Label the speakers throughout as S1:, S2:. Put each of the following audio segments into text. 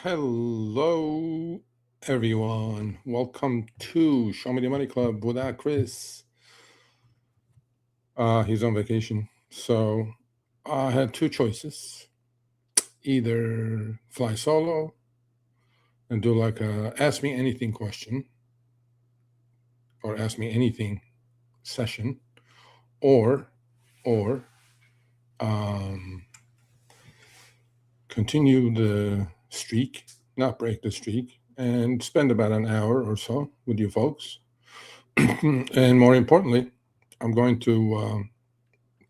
S1: Hello, everyone. Welcome to Show Me the Money Club without Chris. He's on vacation. So I had two choices. Either fly solo and do like a ask me anything question or ask me anything session, or um, continue the streak, not break the streak, and spend about an hour or so with you folks. And more importantly, I'm going to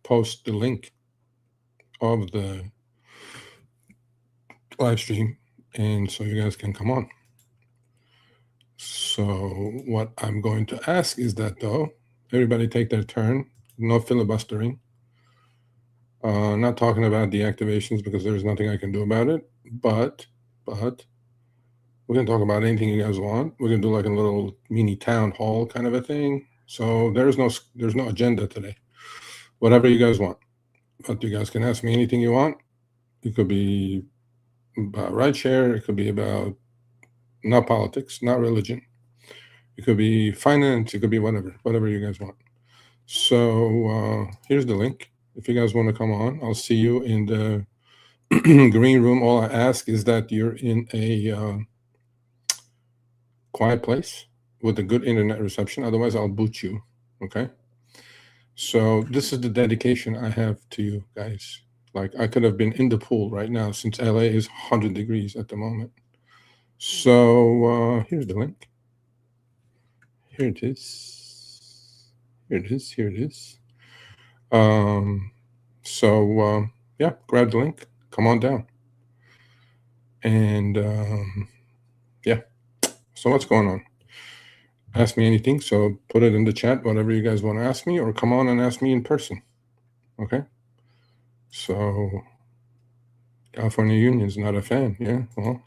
S1: post the link of the live stream, and so you guys can come on. So what I'm going to ask is that, though, everybody take their turn, no filibustering. Not talking about deactivations because there's nothing I can do about it, but we can talk about anything you guys want. We're gonna do like a little mini town hall kind of a thing. So there's no agenda today. Whatever you guys want, but you guys can ask me anything you want. It could be about rideshare. It could be about not politics, not religion. It could be finance. It could be whatever you guys want. So here's the link. If you guys want to come on, I'll see you in the green room. All I ask is that you're in a quiet place with a good internet reception. Otherwise, I'll boot you. Okay. So this is the dedication I have to you guys. Like I could have been in the pool right now since LA is 100 degrees at the moment. So here's the link. Here it is. Here it is. So yeah, grab the link. Come on down. And yeah. So what's going on? Ask me anything. So put it in the chat, whatever you guys want to ask me, or come on and ask me in person. Okay. So California Union's not a fan. Yeah. Well,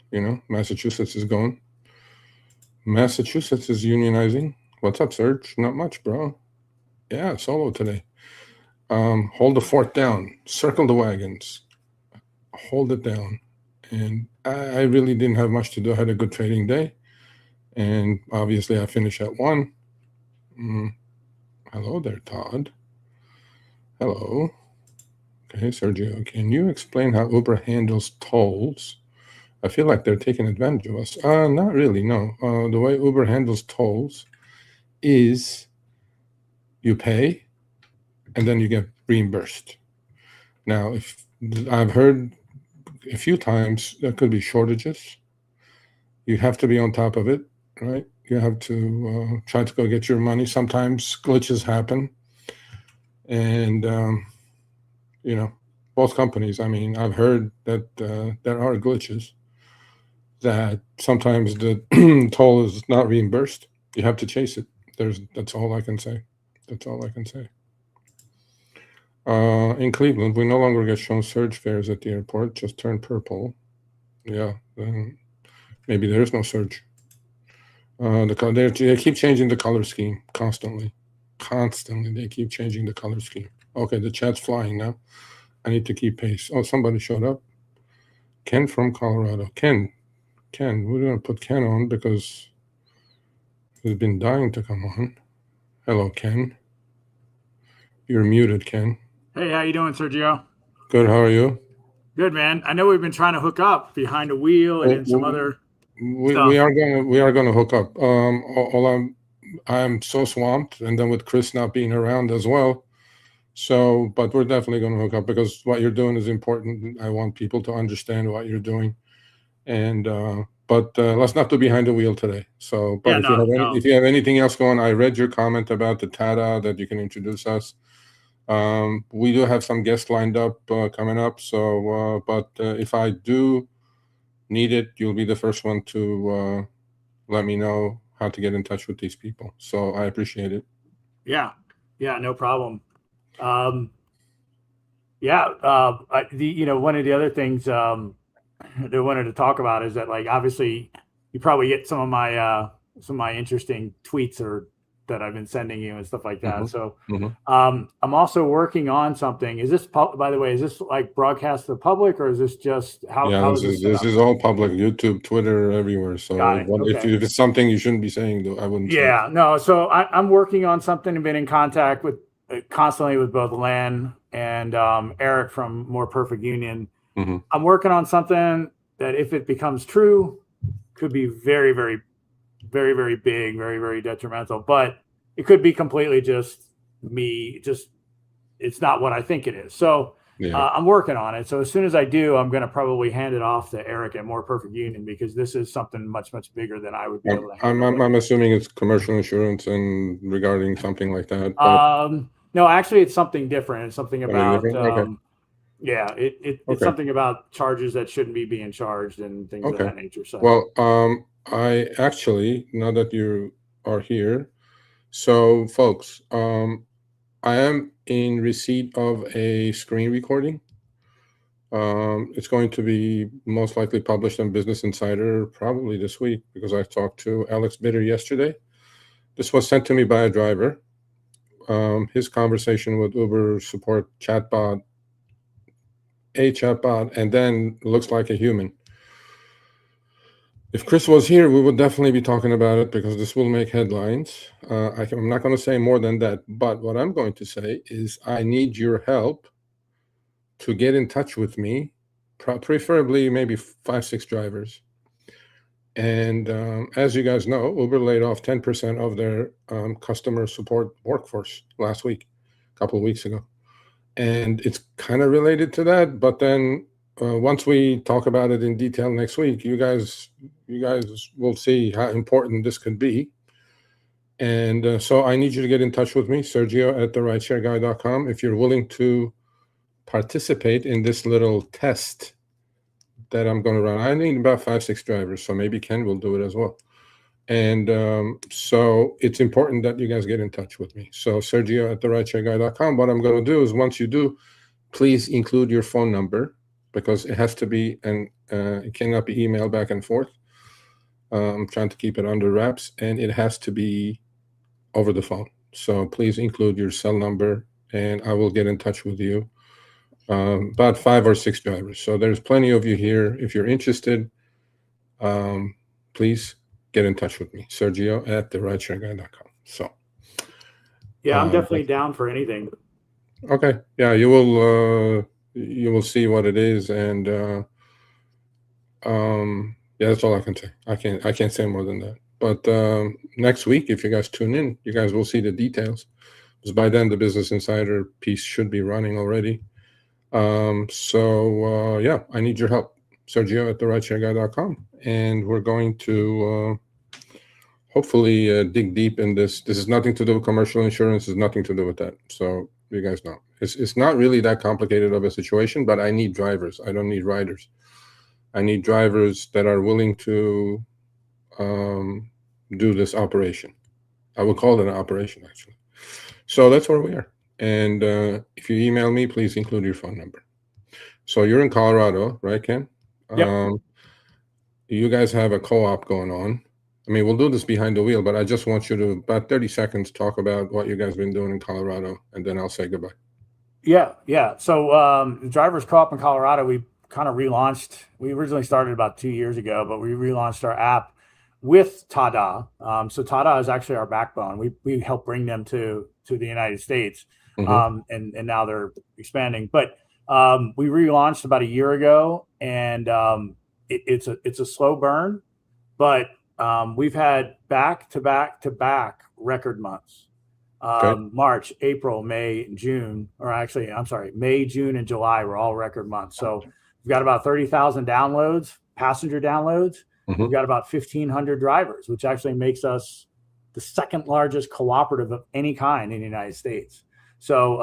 S1: Massachusetts is going. Massachusetts is unionizing. What's up, Serge? Not much, bro. Yeah, solo today. Hold the fort down. Circle the wagons. Hold it down. And I really didn't have much to do. I had a good trading day. And obviously I finished at 1. Hello there, Todd. Hello. Okay, Sergio, can you explain how Uber handles tolls? I feel like they're taking advantage of us. Not really, no. The way Uber handles tolls is you pay and then you get reimbursed. Now, if I've heard a few times there could be shortages. You have to be on top of it, right? You have to try to go get your money. Sometimes glitches happen. And, both companies, I mean, I've heard that there are glitches, that sometimes the toll is not reimbursed. You have to chase it. That's all I can say. That's all I can say. In Cleveland, we no longer get shown surge fares at the airport, just turn purple. Yeah, maybe there is no surge. They keep changing the color scheme constantly. They keep changing the color scheme. Okay, the chat's flying now. I need to keep pace. Oh, somebody showed up. Ken from Colorado. Ken, we're going to put Ken on because he's been dying to come on. Hello, Ken. You're muted, Ken.
S2: Hey, how you doing, Sergio?
S1: Good, how are you?
S2: Good, man. I know we've been trying to hook up behind a wheel and in some other stuff.
S1: We are gonna hook up. I'm so swamped, and then with Chris not being around as well. So, but we're definitely going to hook up because what you're doing is important. I want people to understand what you're doing, and but let's not do behind the wheel today. So, but if you have anything else going, I read your comment about the Tata that you can introduce us. We do have some guests lined up coming up. So, but if I do need it, you'll be the first one to let me know how to get in touch with these people. So I appreciate it.
S2: Yeah, no problem. One of the other things that I wanted to talk about is that, like, obviously you probably get some of my interesting tweets or that I've been sending you and stuff like that.
S1: Mm-hmm.
S2: So
S1: Mm-hmm.
S2: I'm also working on something. Is this, by the way, is this like broadcast to the public, or is this just how is this set
S1: this
S2: up?
S1: is all public, YouTube, Twitter, everywhere. So
S2: Got it.
S1: if
S2: Okay.
S1: it's something you shouldn't be saying, though, I wouldn't say.
S2: Yeah, no. So I'm working on something and been in contact with constantly with both Len and Eric from More Perfect Union.
S1: Mm-hmm.
S2: I'm working on something that, if it becomes true, could be very, very, very, very big, very, very detrimental. But it could be completely just me. Just it's not what I think it is. So I'm working on it. So as soon as I do, I'm going to probably hand it off to Eric at More Perfect Union, because this is something much, much bigger than I would be able to handle.
S1: I'm assuming it's commercial insurance and regarding something like that.
S2: No, actually, it's something different. It's something about
S1: okay.
S2: It's something about charges that shouldn't be being charged and things of that nature. So
S1: well, I actually, now that you are here, so folks, I am in receipt of a screen recording. It's going to be most likely published on Business Insider probably this week, because I talked to Alex Bitter yesterday. This was sent to me by a driver. His conversation with Uber support chatbot, and then looks like a human. If Chris was here, we would definitely be talking about it, because this will make headlines. I'm not going to say more than that, but what I'm going to say is I need your help to get in touch with me, preferably maybe 5-6 drivers. And as you guys know, Uber laid off 10% of their customer support workforce last week, a couple of weeks ago. And it's kind of related to that, but then once we talk about it in detail next week, you guys will see how important this could be. And so I need you to get in touch with me, Sergio at therideshareguy.com, if you're willing to participate in this little test that I'm going to run. I need about 5-6 drivers, so maybe Ken will do it as well. And so it's important that you guys get in touch with me. So Sergio at therideshareguy.com. What I'm going to do is, once you do, please include your phone number, because it has to be, and it cannot be emailed back and forth. I'm trying to keep it under wraps, and it has to be over the phone. So please include your cell number, and I will get in touch with you. About 5 or 6 drivers. So there's plenty of you here. If you're interested, please get in touch with me, Sergio at therideshareguy.com. So
S2: yeah, I'm definitely down for anything.
S1: Okay, yeah, you will see what it is, and yeah, that's all I can say. I can't say more than that. But next week, if you guys tune in, you guys will see the details, because by then the Business Insider piece should be running already. So yeah, I need your help, Sergio at therideshareguy.com, and we're going to hopefully dig deep in this. This is nothing to do with commercial insurance. It's nothing to do with that. So you guys know, it's not really that complicated of a situation, but I need drivers. I don't need riders. I need drivers that are willing to do this operation. I would call it an operation, actually. So that's where we are. And if you email me, please include your phone number. So you're in Colorado, right, Ken?
S2: Yep.
S1: You guys have a co-op going on. I mean, we'll do this behind the wheel, but I just want you to, about 30 seconds, talk about what you guys have been doing in Colorado, and then I'll say goodbye.
S2: Yeah. So the Drivers Co-op in Colorado, we kind of relaunched. We originally started about 2 years ago, but we relaunched our app with Tada. So Tada is actually our backbone. We help bring them to the United States, and now they're expanding. But we relaunched about a year ago, and it's a slow burn, but we've had back to back record months. March, April, May, June, or actually, I'm sorry, May, June, and July were all record months. So we've got about 30,000 downloads, passenger downloads. We've got about 1,500 drivers, which actually makes us the second largest cooperative of any kind in the United States. So,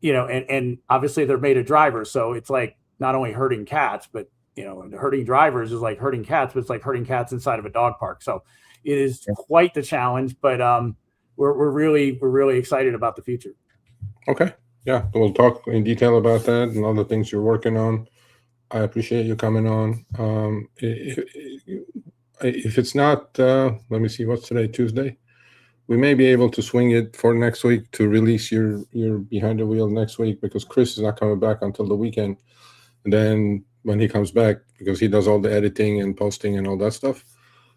S2: and obviously they're made of drivers. So it's like not only herding cats, but, herding drivers is like herding cats, but it's like herding cats inside of a dog park. So it is quite the challenge, but we're really excited about the future. Okay.
S1: Yeah. We'll talk in detail about that and all the things you're working on. I appreciate you coming on. If it's not, let me see, what's today, Tuesday? we may be able to swing it for next week to release your behind the wheel next week, because Chris is not coming back until the weekend. And then when he comes back, because he does all the editing and posting and all that stuff.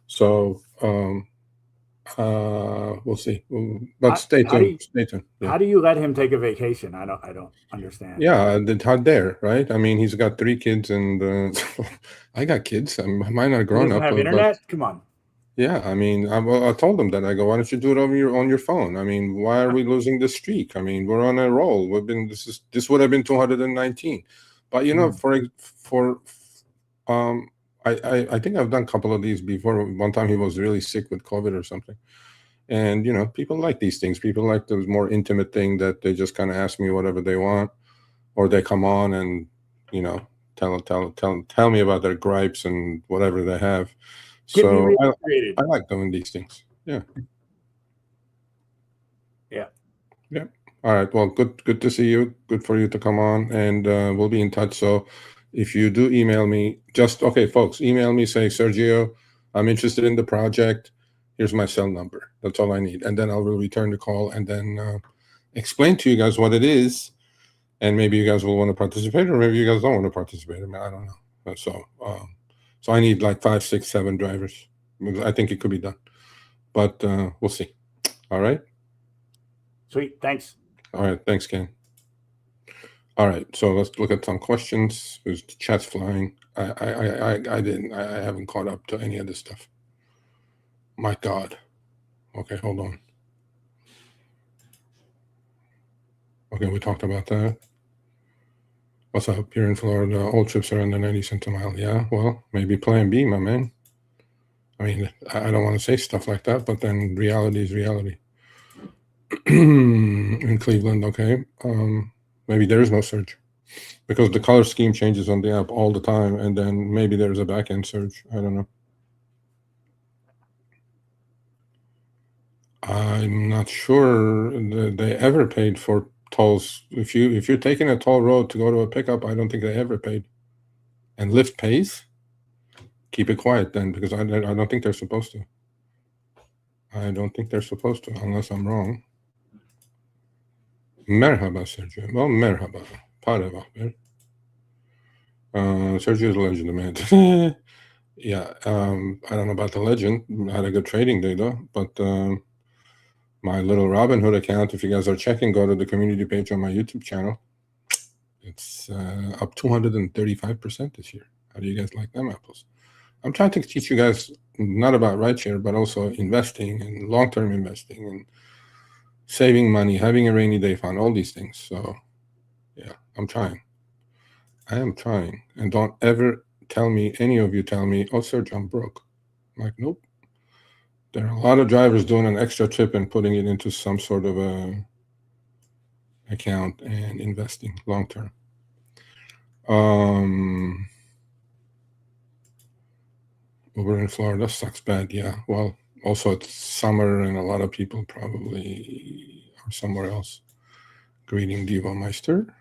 S1: So we'll see. But stay tuned. Stay tuned. Yeah.
S2: How do you let him take a vacation? I don't understand.
S1: Yeah, how dare, right? I mean, he's got 3 kids, and I got kids. Mine are grown
S2: Doesn't
S1: up.
S2: have internet? Come on.
S1: Yeah, I mean, I told them that. I go, why don't you do it on your phone? I mean, why are we losing the streak? I mean, we're on a roll. This would have been 219, but I think I've done a couple of these before. One time he was really sick with COVID or something, and people like these things. People like the more intimate thing that they just kind of ask me whatever they want, or they come on and tell me about their gripes and whatever they have. So I like doing these things. Yeah.
S2: Yeah.
S1: Yeah. All right. Well, good to see you. Good for you to come on, and we'll be in touch. So if you do email me, okay, folks, email me, say, Sergio, I'm interested in the project. Here's my cell number. That's all I need. And then I will return the call and then explain to you guys what it is. And maybe you guys will want to participate, or maybe you guys don't want to participate. I mean, I don't know. So I need like 5, 6, 7 drivers. I think it could be done, but we'll see. All right.
S2: Sweet. Thanks.
S1: All right. Thanks, Ken. All right. So let's look at some questions. There's the chat's flying. I haven't caught up to any of this stuff. My God. Okay, hold on. Okay, we talked about that. What's up here in Florida? All trips are under 90 cents a mile. Yeah, well, maybe plan B, my man. I mean, I don't want to say stuff like that, but then reality is reality. In Cleveland, okay. Maybe there is no surge because the color scheme changes on the app all the time, and then maybe there's a back-end surge. I don't know. I'm not sure they ever paid for tolls. If you're taking a toll road to go to a pickup, I don't think they ever paid. And Lyft pays? Keep it quiet then, because I don't think they're supposed to. I don't think they're supposed to, unless I'm wrong. Merhaba, Sergio. Well, merhaba. Para vakber. Sergio's a legend, man. Yeah, I don't know about the legend. I had a good trading day, though. But my little Robinhood account, if you guys are checking, go to the community page on my YouTube channel. It's up 235% this year. How do you guys like them apples? I'm trying to teach you guys not about rideshare, but also investing and long-term investing and saving money, having a rainy day fund, all these things. So, yeah, I'm trying. I am trying. And don't ever any of you tell me, oh, Serge, I'm broke. I'm like, nope. There are a lot of drivers doing an extra trip and putting it into some sort of a account and investing long-term. Uber in Florida sucks bad. Yeah. Well, also it's summer and a lot of people probably are somewhere else. Greeting Diva Meister.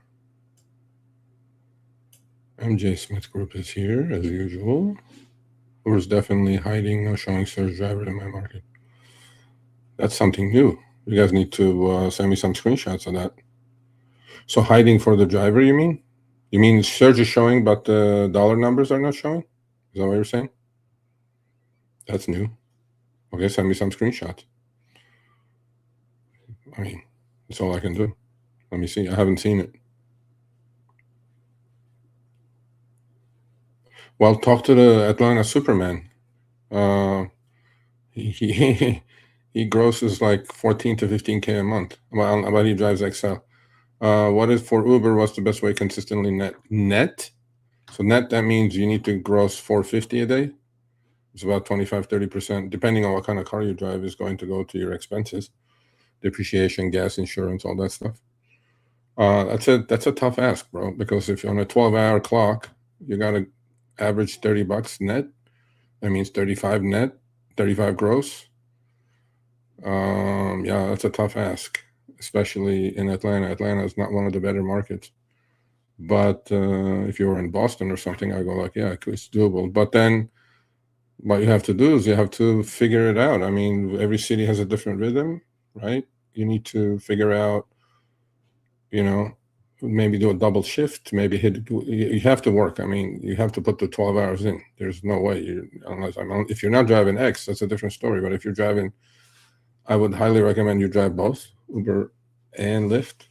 S1: MJ Smith Group is here as usual. Uber's definitely hiding, no showing surge driver in my market. That's something new. You guys need to send me some screenshots of that. So hiding for the driver, you mean? You mean surge is showing, but the dollar numbers are not showing? Is that what you're saying? That's new. Okay, send me some screenshots. I mean, that's all I can do. Let me see. I haven't seen it. Well, talk to the Atlanta Superman. He grosses like 14 to 15K a month. But he drives XL. What is for Uber? What's the best way consistently net? So net, that means you need to gross 450 a day. It's about 25-30%, depending on what kind of car you drive, is going to go to your expenses, depreciation, gas, insurance, all that stuff. That's a tough ask, bro, because if you're on a 12-hour clock, you got to average $30 net. That means 35 net, 35 gross. Yeah, that's a tough ask, especially in Atlanta. Atlanta is not one of the better markets. But if you were in Boston or something, I go like, yeah, it's doable. But then what you have to do is you have to figure it out. I mean, every city has a different rhythm, right? You need to figure out, maybe do a double shift, maybe you have to work. I mean, you have to put the 12 hours in. There's no way if you're not driving X, that's a different story. But if you're driving, I would highly recommend you drive both Uber and Lyft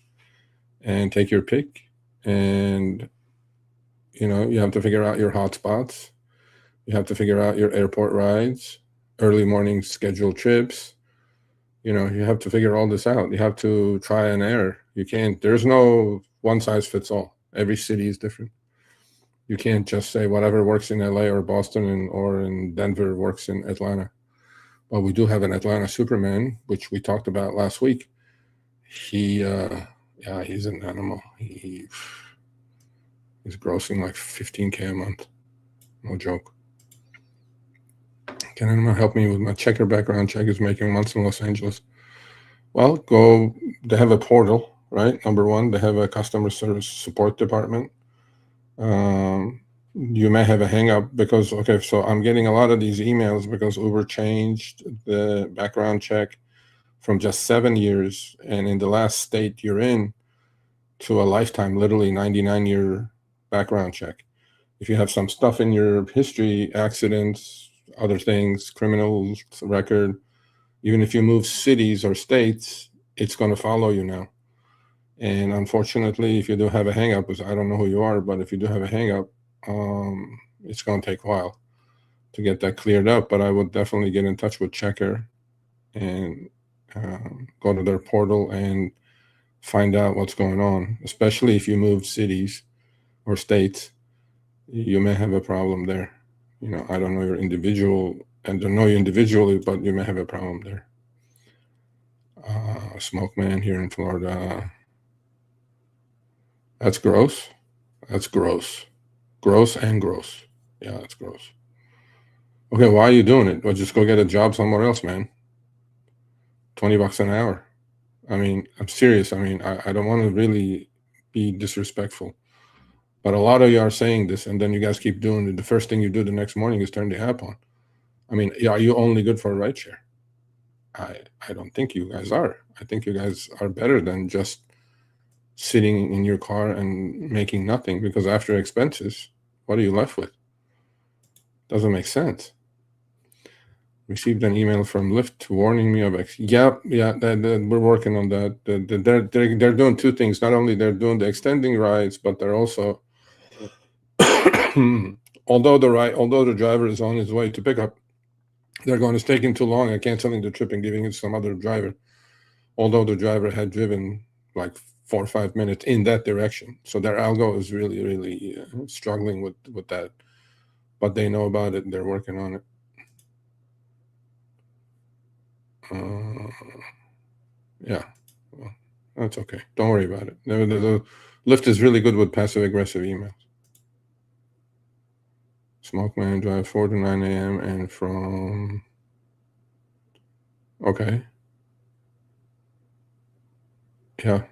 S1: and take your pick. And, you have to figure out your hotspots. You have to figure out your airport rides, early morning scheduled trips. You have to figure all this out. You have to try and error. There's no one size fits all. Every city is different. You can't just say whatever works in LA or Boston or in Denver works in Atlanta. Well, we do have an Atlanta Superman, which we talked about last week. He's an animal. He's grossing like $15K a month. No joke. Can anyone help me with my checker background check is making months in Los Angeles? Well, they have a portal, right? Number one, they have a customer service support department. You may have a hang up because, so I'm getting a lot of these emails because Uber changed the background check from just 7 years, and in the last state you're in, to a lifetime, literally 99-year background check. If you have some stuff in your history, accidents, other things, criminal record, even if you move cities or states, it's going to follow you now. And unfortunately, if you do have a hang-up, because I don't know who you are, but if you do have a hang-up, it's going to take a while to get that cleared up. But I would definitely get in touch with Checker and go to their portal and find out what's going on, especially if you move cities or states. You may have a problem there. I don't know your individual, and don't know you individually, but you may have a problem there. Smoke Man here in Florida. That's gross. That's gross. Gross and gross. Yeah, that's gross. Okay, why are you doing it? Well, just go get a job somewhere else, man. $20 an hour. I mean, I'm serious. I mean, I don't want to really be disrespectful, but a lot of you are saying this, and then you guys keep doing it. The first thing you do the next morning is turn the app on. I mean, are you only good for rideshare? I don't think you guys are. I think you guys are better than just sitting in your car and making nothing, because after expenses, what are you left with? Doesn't make sense. Received an email from Lyft warning me of we're working on that. They're doing two things. Not only they're doing the extending rides, but they're also although the driver is on his way to pick up, they're going to taking too long and canceling the trip and giving it to some other driver, although the driver had driven like 4 or 5 minutes in that direction. So their algo is really, really struggling with that, but they know about it and they're working on it. Yeah, well, that's okay. Don't worry about it. The Lyft is really good with passive aggressive emails. Smoke Man drive 4 to 9 a.m. and from. Okay. Yeah,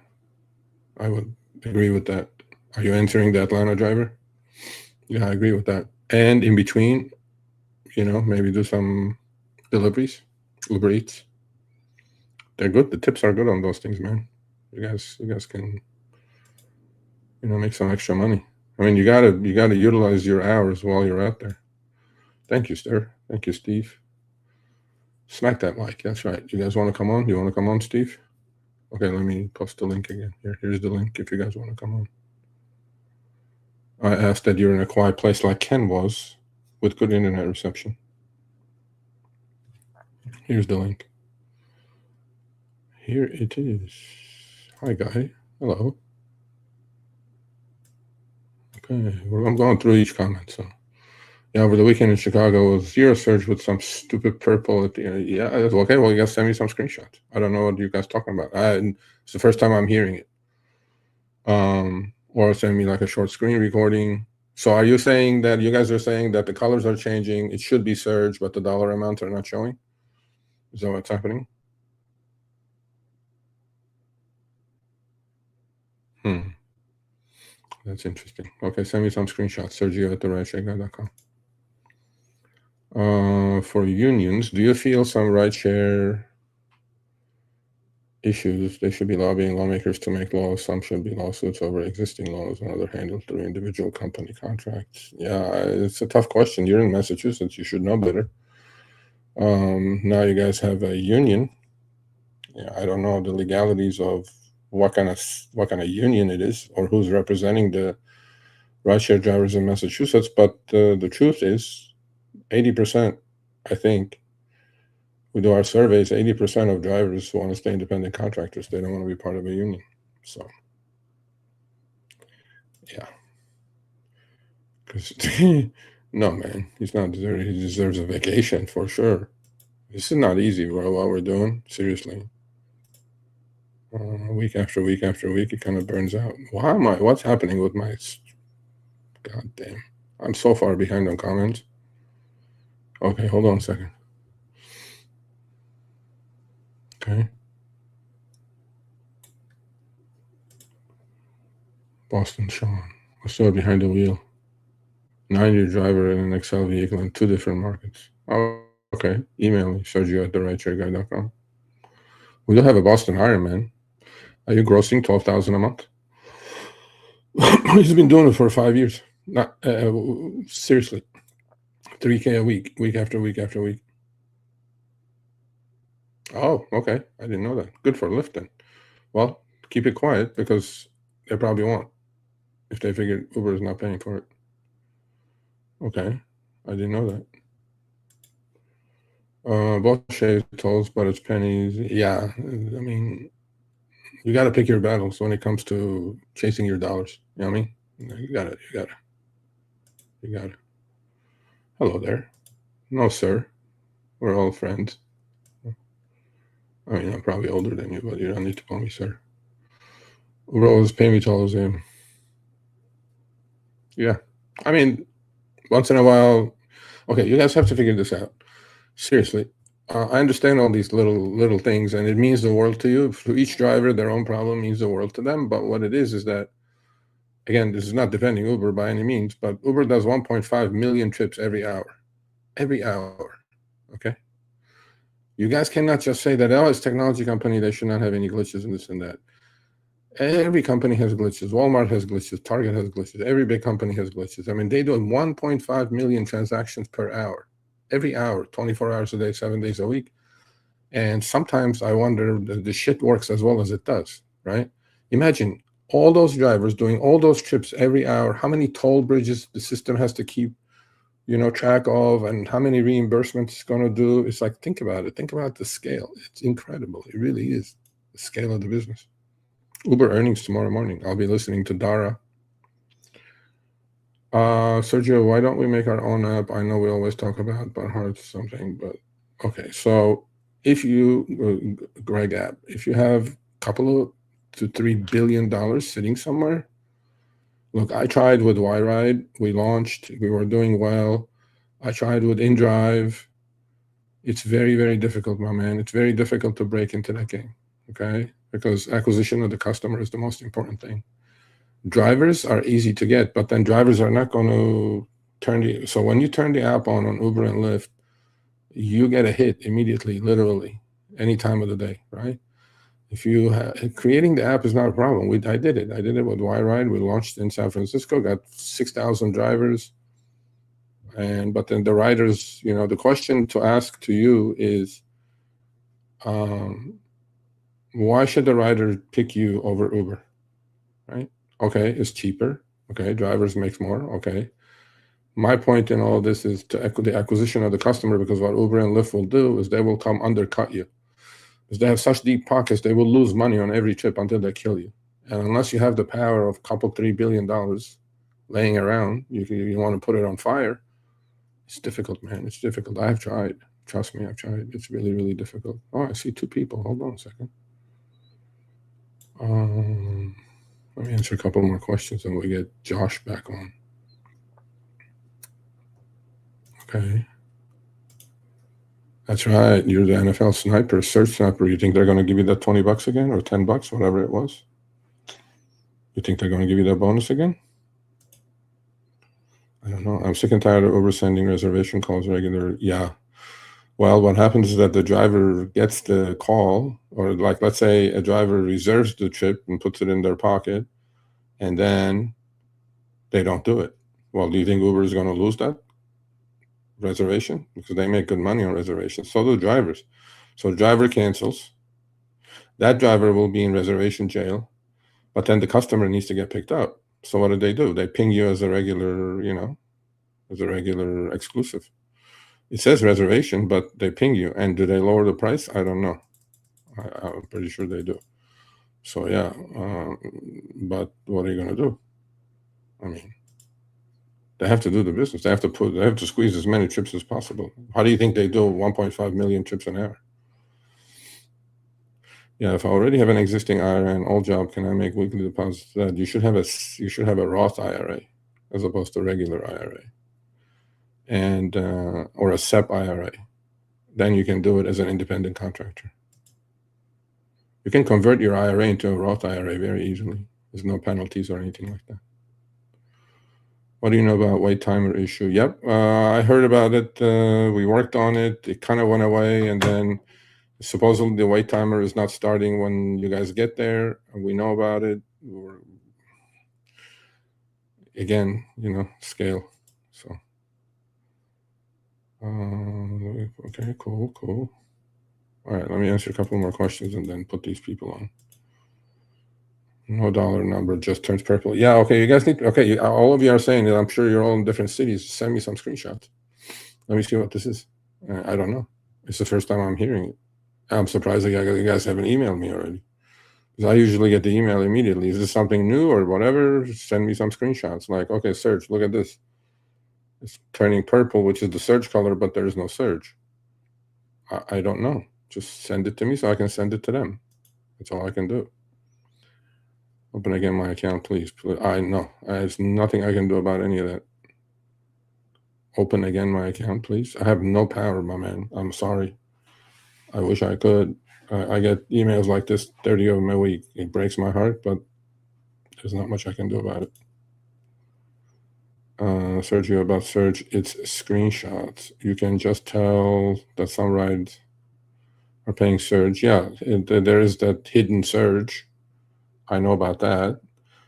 S1: I would agree with that. Are you entering the Atlanta driver? Yeah, I agree with that. And in between, maybe do some deliveries, Uber Eats. They're good. The tips are good on those things, man. You guys can, make some extra money. I mean, you gotta utilize your hours while you're out there. Thank you, sir. Thank you, Steve. Smack that like. That's right. You guys want to come on? You want to come on, Steve? Okay, let me post the link again. Here's the link if you guys want to come on. I asked that you're in a quiet place like Ken was, with good internet reception. Here's the link. Here it is. Hi, Guy. Hello. Okay, I'm going through each comment. So, yeah, over the weekend in Chicago was zero surge with some stupid purple at the end. Yeah, okay. Well, you guys send me some screenshots. I don't know what you guys talking about. It's the first time I'm hearing it. Or send me like a short screen recording. So, are you saying that you guys are saying that the colors are changing? It should be surge, but the dollar amounts are not showing. Is that what's happening? That's interesting. Okay, send me some screenshots. Sergio at therideshareguy.com. For unions, do you feel some rideshare issues? They should be lobbying lawmakers to make laws. Some should be lawsuits over existing laws, and other handled through individual company contracts. Yeah, it's a tough question. You're in Massachusetts. You should know better. Now you guys have a union. Yeah, I don't know the legalities of what kind of union it is or who's representing the rideshare drivers in Massachusetts. But the truth is, 80%, I think, we do our surveys, 80% of drivers want to stay independent contractors. They don't want to be part of a union. So, yeah. Because, no, man, he's not deserving. He deserves a vacation for sure. This is not easy, bro, what we're doing. Seriously. Week after week after week, it kind of burns out. What's happening with my... God damn. I'm so far behind on comments. Okay, hold on a second. Okay. Boston Sean. I'm still behind the wheel. 9-year driver in an Excel vehicle in 2 different markets. Oh, okay. Email me, Sergio at therideshareguy.com. We don't have a Boston Ironman. Are you grossing $12,000 a month? He's been doing it for 5 years. Not seriously. $3K a week after week after week. Oh, okay. I didn't know that. Good for Lyft then. Well, keep it quiet because they probably won't if they figure Uber is not paying for it. Okay. I didn't know that. Both shave tolls, but it's pennies. Yeah. I mean, you got to pick your battles when it comes to chasing your dollars. You know what I mean? You got it. Hello there. No, sir. We're all friends. I mean, I'm probably older than you, but you don't need to call me sir. Uber always pay me tolls. Yeah. I mean, once in a while. Okay, you guys have to figure this out. Seriously. I understand all these little things, and it means the world to you. For each driver, their own problem means the world to them. But what it is that, again, this is not defending Uber by any means, but Uber does 1.5 million trips every hour. Every hour. Okay? You guys cannot just say that, oh, it's a technology company, they should not have any glitches and this and that. Every company has glitches. Walmart has glitches. Target has glitches. Every big company has glitches. I mean, they do 1.5 million transactions per hour. Every hour, 24 hours a day, 7 days a week. And sometimes I wonder the shit works as well as it does, right? Imagine all those drivers doing all those trips every hour, how many toll bridges the system has to keep, track of, and how many reimbursements it's going to do. It's like, think about it. Think about the scale. It's incredible. It really is the scale of the business. Uber earnings tomorrow morning. I'll be listening to Dara. Sergio, why don't we make our own app? I know we always talk about hard something, but okay. So if you, Greg app, if you have a couple of to $3 billion sitting somewhere, look, I tried with Y-Ride. We launched. We were doing well. I tried with InDrive. It's very, very difficult, my man. It's very difficult to break into that game, okay? Because acquisition of the customer is the most important thing. Drivers are easy to get, but then drivers are not going to so when you turn the app on Uber and Lyft, you get a hit immediately, literally, any time of the day, right? If you creating the app is not a problem. I did it with Y-Ride. We launched in San Francisco, got 6,000 drivers. But then the riders, the question to ask to you is, why should the rider pick you over Uber, right? Okay, it's cheaper. Okay, drivers make more. Okay. My point in all this is to the acquisition of the customer, because what Uber and Lyft will do is they will come undercut you. Because they have such deep pockets, they will lose money on every trip until they kill you. And unless you have the power of $3 billion laying around, you want to put it on fire. It's difficult, man. It's difficult. I've tried. Trust me, I've tried. It's really, really difficult. Oh, I see 2 people. Hold on a second. Let me answer a couple more questions and we get Josh back on. Okay. That's right. You're the NFL sniper, search sniper. You think they're going to give you that $20 again or $10, whatever it was? You think they're going to give you that bonus again? I don't don't know. I'm sick and tired of oversending reservation calls regularly. Yeah. Well, what happens is that the driver gets the call, or like, let's say a driver reserves the trip and puts it in their pocket, and then they don't do it. Well, do you think Uber is going to lose that reservation? Because they make good money on reservations. So do drivers. So the driver cancels. That driver will be in reservation jail, but then the customer needs to get picked up. So what do? They ping you as a regular, as a regular exclusive. It says reservation, but they ping you. And do they lower the price? I don't know. I'm pretty sure they do. So yeah, but what are you going to do? I mean, they have to do the business. They have to squeeze as many trips as possible. How do you think they do 1.5 million trips an hour? Yeah, if I already have an existing IRA and old job, can I make weekly deposits? That you should have a Roth IRA as opposed to regular IRA, and or a SEP IRA. Then you can do it as an independent contractor. You can convert your IRA into a Roth IRA very easily. There's no penalties or anything like that. What do you know about wait timer issue? Yep, I heard about it. We worked on it. It kind of went away, and then supposedly the wait timer is not starting when you guys get there. We know about it. Again, scale. So, okay, cool. All right, let me answer a couple more questions and then put these people on. No dollar number, just turns purple. Yeah, okay, you guys okay, all of you are saying that. I'm sure you're all in different cities. Send me some screenshots. Let me see what this is. I don't know. It's the first time I'm hearing it. I'm surprised that you guys haven't emailed me already. Because I usually get the email immediately. Is this something new or whatever? Send me some screenshots. Like, okay, Serge, look at this. It's turning purple, which is the surge color, but there is no surge. I don't know. Just send it to me so I can send it to them. That's all I can do. Open again my account, please. I know. There's nothing I can do about any of that. Open again my account, please. I have no power, my man. I'm sorry. I wish I could. I get emails like this, 30 of them a week. It breaks my heart, but there's not much I can do about it. Sergio, about Surge, it's screenshots. You can just tell that some rides are paying Surge. Yeah, there is that hidden surge. I know about that.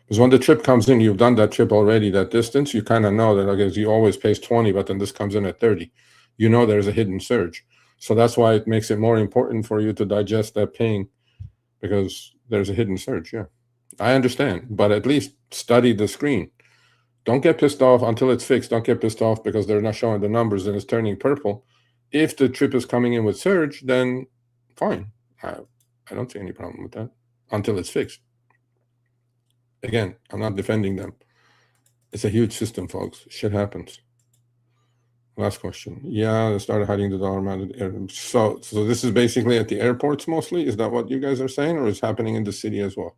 S1: Because when the trip comes in, you've done that trip already, that distance, you kind of know that, okay, you always pays 20, but then this comes in at 30. You know there's a hidden surge. So that's why it makes it more important for you to digest that pain, because there's a hidden surge. Yeah, I understand, but at least study the screen. Don't get pissed off until it's fixed. Don't get pissed off because they're not showing the numbers and it's turning purple. If the trip is coming in with surge, then fine. I don't see any problem with that until it's fixed. Again, I'm not defending them. It's a huge system, folks. Shit happens. Last question. Yeah, they started hiding the dollar amount. So this is basically at the airports mostly? Is that what you guys are saying, or is happening in the city as well?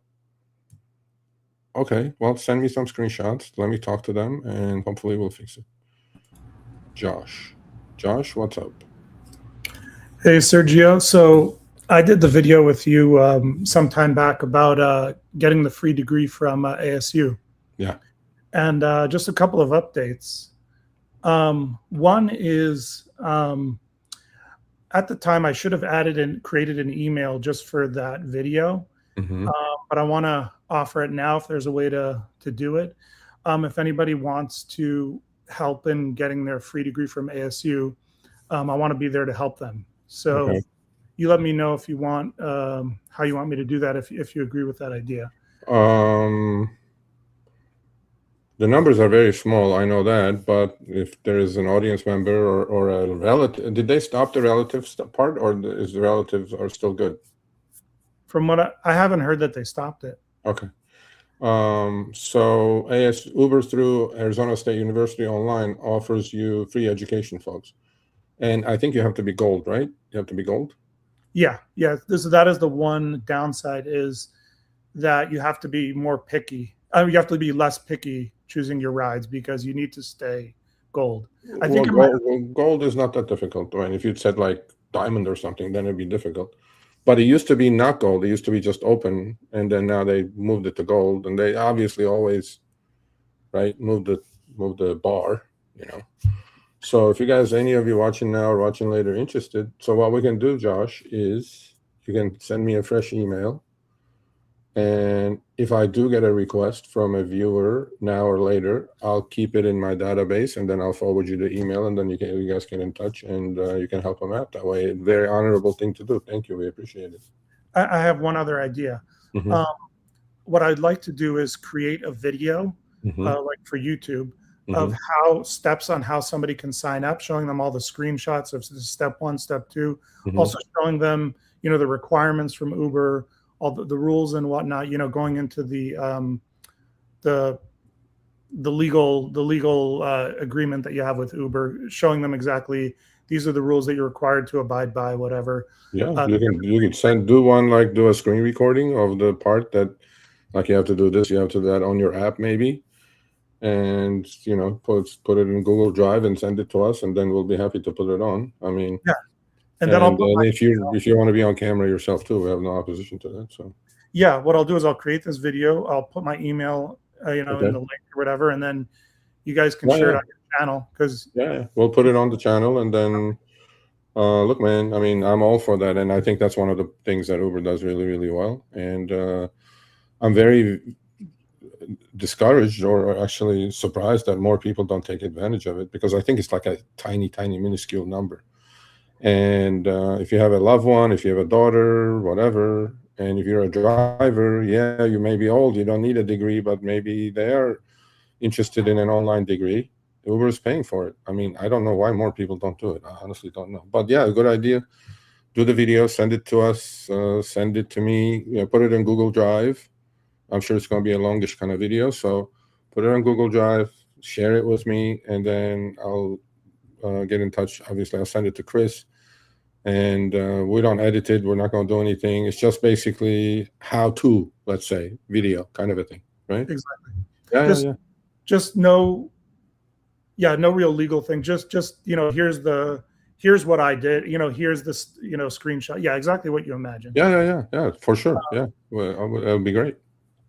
S1: Okay, well, send me some screenshots. Let me talk to them, and hopefully we'll fix it. Josh, what's up?
S3: Hey, Sergio. So I did the video with you some time back about getting the free degree from ASU.
S1: Yeah.
S3: And just a couple of updates. One is at the time I should have added and created an email just for that video.
S1: Mm-hmm.
S3: But I want to offer it now if there's a way to do it. If anybody wants to help in getting their free degree from ASU, I want to be there to help them. So
S1: Okay.
S3: You let me know if you want, how you want me to do that, if you agree with that idea.
S1: The numbers are very small, I know that, but if there is an audience member or a relative, did they stop the relatives part, or is the relatives are still good?
S3: From what I haven't heard that they stopped it.
S1: Okay. So Uber through Arizona State University online offers you free education, folks. And I think you have to be gold, right? You have to be gold?
S3: Yeah. That is the one downside, is that you have to be more picky. You have to be less picky choosing your rides because you need to stay gold. I think
S1: gold is not that difficult, right? If you'd said like diamond or something, then it'd be difficult. But it used to be not gold. It used to be just open, and then now they moved it to gold. And they obviously always, right, move the bar. you know. So if you guys, any of you watching now or watching later, interested, so what we can do, Josh, is you can send me a fresh email. And if I do get a request from a viewer now or later, I'll keep it in my database, and then I'll forward you the email, and then you guys get in touch, and you can help them out that way. Very honorable thing to do. Thank you. We appreciate it.
S3: I have one other idea.
S1: Mhm.
S3: What I'd like to do is create a video, like for YouTube, of how steps on how somebody can sign up, showing them all the screenshots of step 1, step 2, also showing them, the requirements from Uber, all the rules and whatnot, going into the legal agreement that you have with Uber, showing them exactly these are the rules that you're required to abide by, whatever.
S1: Yeah, you can do a screen recording of the part that, like, you have to do this, you have to do that on your app maybe, and put it in Google Drive and send it to us, and then we'll be happy to put it on. I mean,
S3: yeah. And then
S1: if you want to be on camera yourself too, we have no opposition to that. So
S3: yeah, what I'll do is I'll create this video. I'll put my email, in the link or whatever, and then you guys can share it on your channel. Because
S1: we'll put it on the channel, and then look, man. I mean, I'm all for that, and I think that's one of the things that Uber does really, really well. And I'm very discouraged, or actually surprised, that more people don't take advantage of it, because I think it's like a tiny, tiny, minuscule number. And if you have a loved one, if you have a daughter, whatever, and if you're a driver, you may be old, you don't need a degree, but maybe they are interested in an online degree. Uber is paying for it. I mean, I don't know why more people don't do it. I honestly don't know. But yeah, a good idea. Do the video, send it to us, send it to me, put it in Google Drive. I'm sure it's going to be a longish kind of video. So put it on Google Drive, share it with me, and then I'll get in touch. Obviously, I'll send it to Chris, and we don't edit it. We're not going to do anything. It's just basically how to, let's say, video kind of a thing, right?
S3: Exactly. Just no real legal thing. Just here's what I did. Here's this screenshot. Yeah, exactly what you imagine.
S1: Yeah, for sure. Yeah, well, that would be great.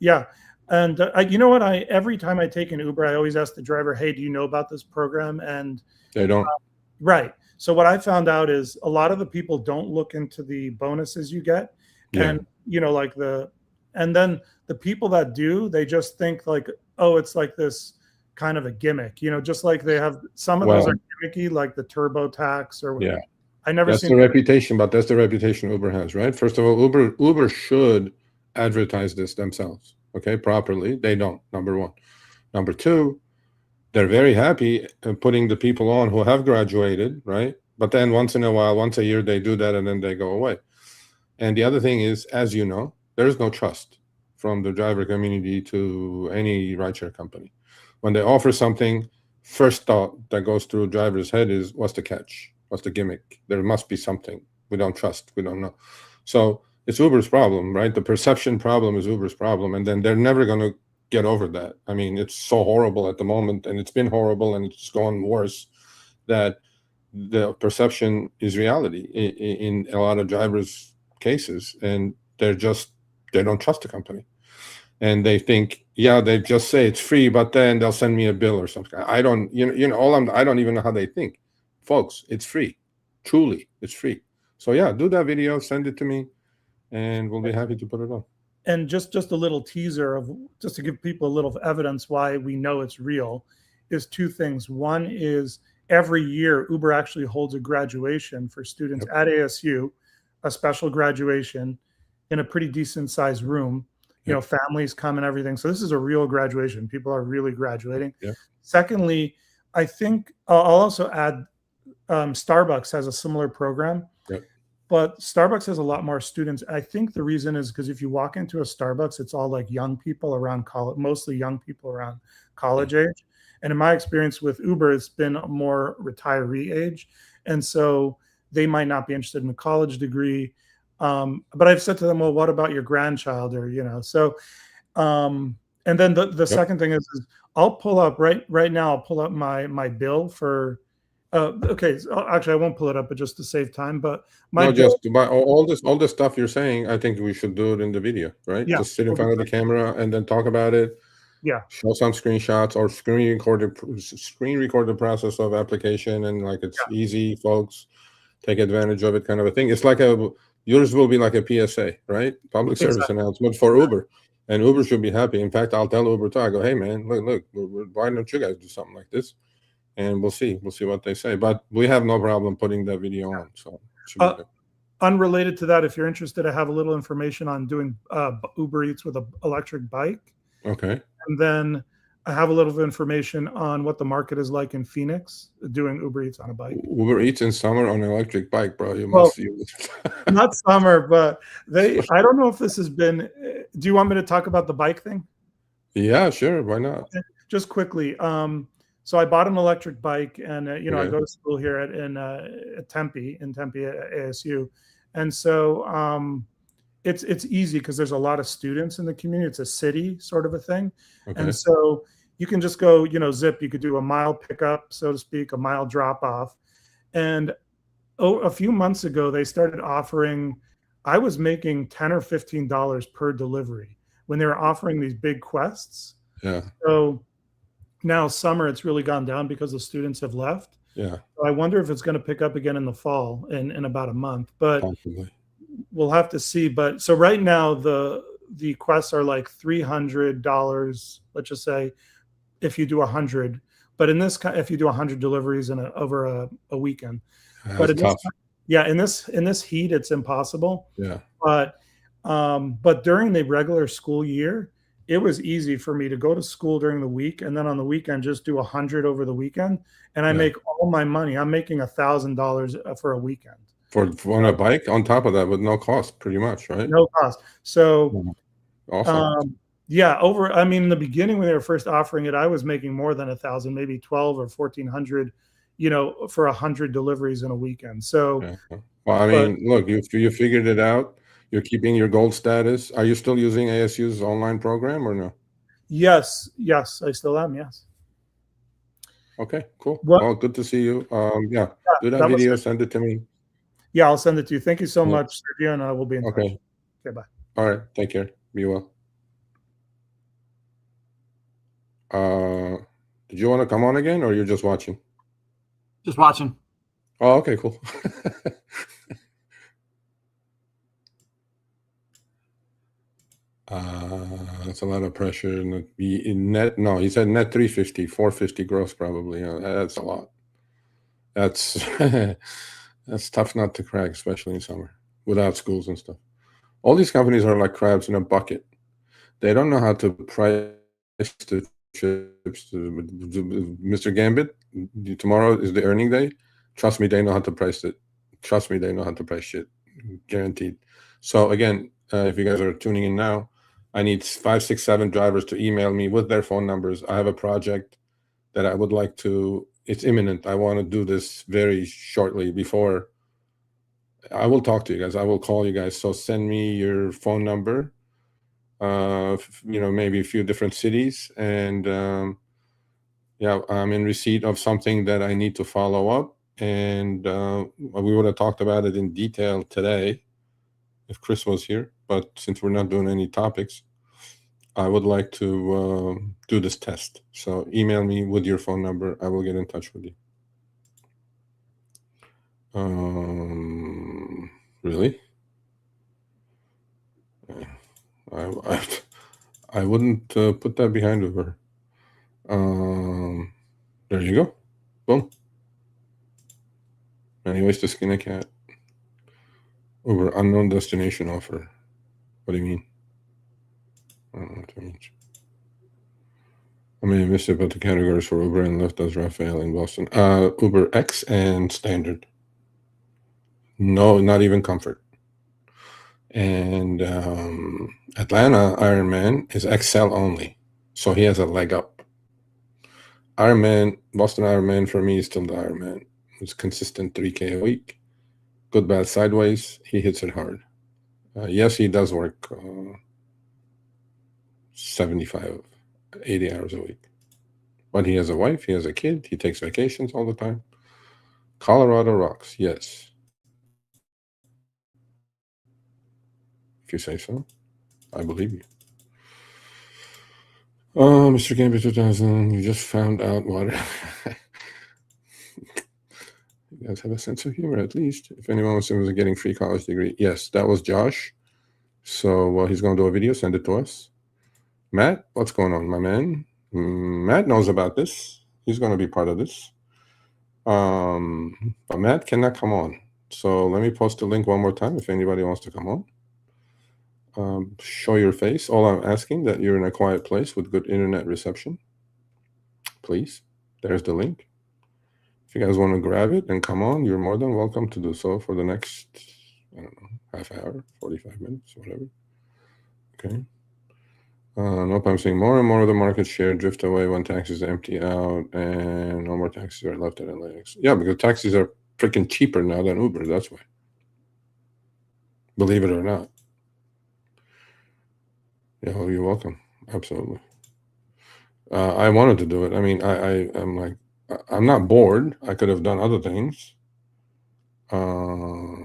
S3: Yeah. And you know what? Every time I take an Uber, I always ask the driver, "Hey, do you know about this program?" And
S1: they don't.
S3: Right. So what I found out is a lot of the people don't look into the bonuses you get, and and then the people that do, they just think like, oh, it's like this kind of a gimmick, just like they have some of those are gimmicky, like the turbo tax or
S1: yeah.
S3: I never
S1: that's
S3: seen
S1: the reputation, but that's the reputation Uber has, right? First of all, Uber should advertise this themselves, okay, properly. They don't, number one. Number two, they're very happy putting the people on who have graduated, right? But then once in a while, once a year, they do that, and then they go away. And the other thing is, as you know, there's no trust from the driver community to any rideshare company. When they offer something, first thought that goes through a driver's head is, what's the catch? What's the gimmick? There must be something. We don't trust. We don't know. So it's Uber's problem, right? The perception problem is Uber's problem. And then they're never going to get over that. I mean, it's so horrible at the moment, and it's been horrible, and it's going worse, that the perception is reality in a lot of drivers' cases. And they don't trust the company. And they think, they just say it's free, but then they'll send me a bill or something. I don't, I don't even know how they think. Folks, it's free. Truly, it's free. So do that video, send it to me, and we'll be happy to put it on.
S3: And just a little teaser of, just to give people a little evidence why we know it's real, is two things. One is every year Uber actually holds a graduation for students at ASU, a special graduation in a pretty decent sized room. Families come and everything. So this is a real graduation. People are really graduating.
S1: Yeah.
S3: Secondly, I think I'll also add Starbucks has a similar program, but Starbucks has a lot more students. I think the reason is because if you walk into a Starbucks, it's all like young people around college, mostly young people around college age. And in my experience with Uber, it's been more retiree age. And so they might not be interested in a college degree. But I've said to them, well, what about your grandchild? Or, so, and then the second thing is I'll pull up right now, I'll pull up my bill for, okay. So actually I won't pull it up, but just to save time, but
S1: all this stuff you're saying, I think we should do it in the video, right?
S3: Yeah.
S1: Just sit in front of the camera and then talk about it.
S3: Yeah.
S1: show some screenshots or screen record the process of application, and like it's easy, folks. Take advantage of it, kind of a thing. It's like yours will be like a PSA, right? Public service
S3: Exactly.
S1: announcement for Uber, and Uber should be happy. In fact, I'll tell Uber too. I go, hey man, look, why don't you guys do something like this? And we'll see what they say. But we have no problem putting that video on, so it should be good.
S3: Unrelated to that, if you're interested, I have a little information on doing Uber Eats with an electric bike.
S1: Okay.
S3: And then I have a little information on what the market is like in Phoenix doing Uber Eats on a bike.
S1: Uber Eats in summer on an electric bike, bro. You
S3: Well,
S1: must use
S3: not summer, but I don't know if this has been. Do you want me to talk about the bike thing?
S1: Yeah, sure. Why not?
S3: Okay. Just quickly. So I bought an electric bike, and I go to school here at Tempe, ASU, and so it's easy because there's a lot of students in the community. It's a city sort of a thing, and so you can just go, zip. You could do a mile pickup, so to speak, a mile drop off, and a few months ago they started offering. I was making $10 or $15 per delivery when they were offering these big quests.
S1: Yeah.
S3: So now summer, it's really gone down because the students have left.
S1: Yeah.
S3: So I wonder if it's going to pick up again in the fall in about a month, but
S1: possibly.
S3: We'll have to see. But so right now the quests are like $300, let's just say, if you do 100. But if you do 100 deliveries over a weekend,
S1: but it's tough.
S3: In this heat, it's impossible.
S1: Yeah.
S3: But during the regular school year, it was easy for me to go to school during the week, and then on the weekend just do 100 over the weekend, and I make all my money. I'm making $1,000 for a weekend
S1: on a bike. On top of that, with no cost, pretty much, right?
S3: No cost. So,
S1: awesome.
S3: in the beginning when they were first offering it, I was making more than 1,000, maybe 12 or 1,400, for 100 deliveries in a weekend. So,
S1: well, look, you figured it out. You're keeping your gold status. Are you still using ASU's online program or no?
S3: Yes, I still am. Yes.
S1: Okay, cool. Well, good to see you. Do that video. Send it to me.
S3: Yeah, I'll send it to you. Thank you so much, Sergio, and I will be in touch. Okay, bye.
S1: All right, take care. Be well. Did you want to come on again, or you're just watching?
S2: Just watching.
S1: Oh, okay, cool. That's a lot of pressure. In net, no, he said net 350, 450 gross probably. That's a lot. That's that's tough not to crack, especially in summer without schools and stuff. All these companies are like crabs in a bucket. They don't know how to price the chips. Mr. Gambit, tomorrow is the earning day. Trust me, they know how to price it. Trust me, they know how to price shit. Guaranteed. So again, if you guys are tuning in now, I need 5, 6, 7 drivers to email me with their phone numbers. I have a project that I would like to. It's imminent. I want to do this very shortly. Before I will talk to you guys. I will call you guys. So send me your phone number. Maybe a few different cities, and I'm in receipt of something that I need to follow up. And we would have talked about it in detail today if Chris was here, but since we're not doing any topics, I would like to do this test. So email me with your phone number. I will get in touch with you. Really? I wouldn't put that behind Uber. There you go. Boom. Anyways, to skin a cat. Uber unknown destination offer. What do you mean? I don't know what that means. I may have missed it, but the categories for Uber and Lyft as Raphael in Boston. Uber X and Standard. No, not even Comfort. And Atlanta Ironman is XL only. So he has a leg up. Ironman, Boston Ironman for me is still the Ironman. It's consistent 3K a week. Good, bad, sideways. He hits it hard. Yes, he does work 75, 80 hours a week. But he has a wife. He has a kid. He takes vacations all the time. Colorado rocks. Yes. If you say so, I believe you. Mr. Gamble 2000, you just found out what. You guys have a sense of humor, at least. If anyone was getting free college degree, yes, that was Josh. So he's going to do a video, send it to us. Matt, what's going on, my man? Matt knows about this. He's going to be part of this. But Matt cannot come on. So let me post the link one more time if anybody wants to come on. Show your face. All I'm asking that you're in a quiet place with good internet reception. Please. There's the link. If you guys want to grab it and come on, you're more than welcome to do so for the next, I don't know, half hour, 45 minutes, whatever. Okay. Nope, I'm seeing more and more of the market share drift away when taxes empty out and no more taxis are left at LAX. Yeah, because taxis are freaking cheaper now than Uber. That's why. Believe it or not. Yeah, well, you're welcome. Absolutely. I wanted to do it. I mean, I'm like, I'm not bored. I could have done other things. Oh,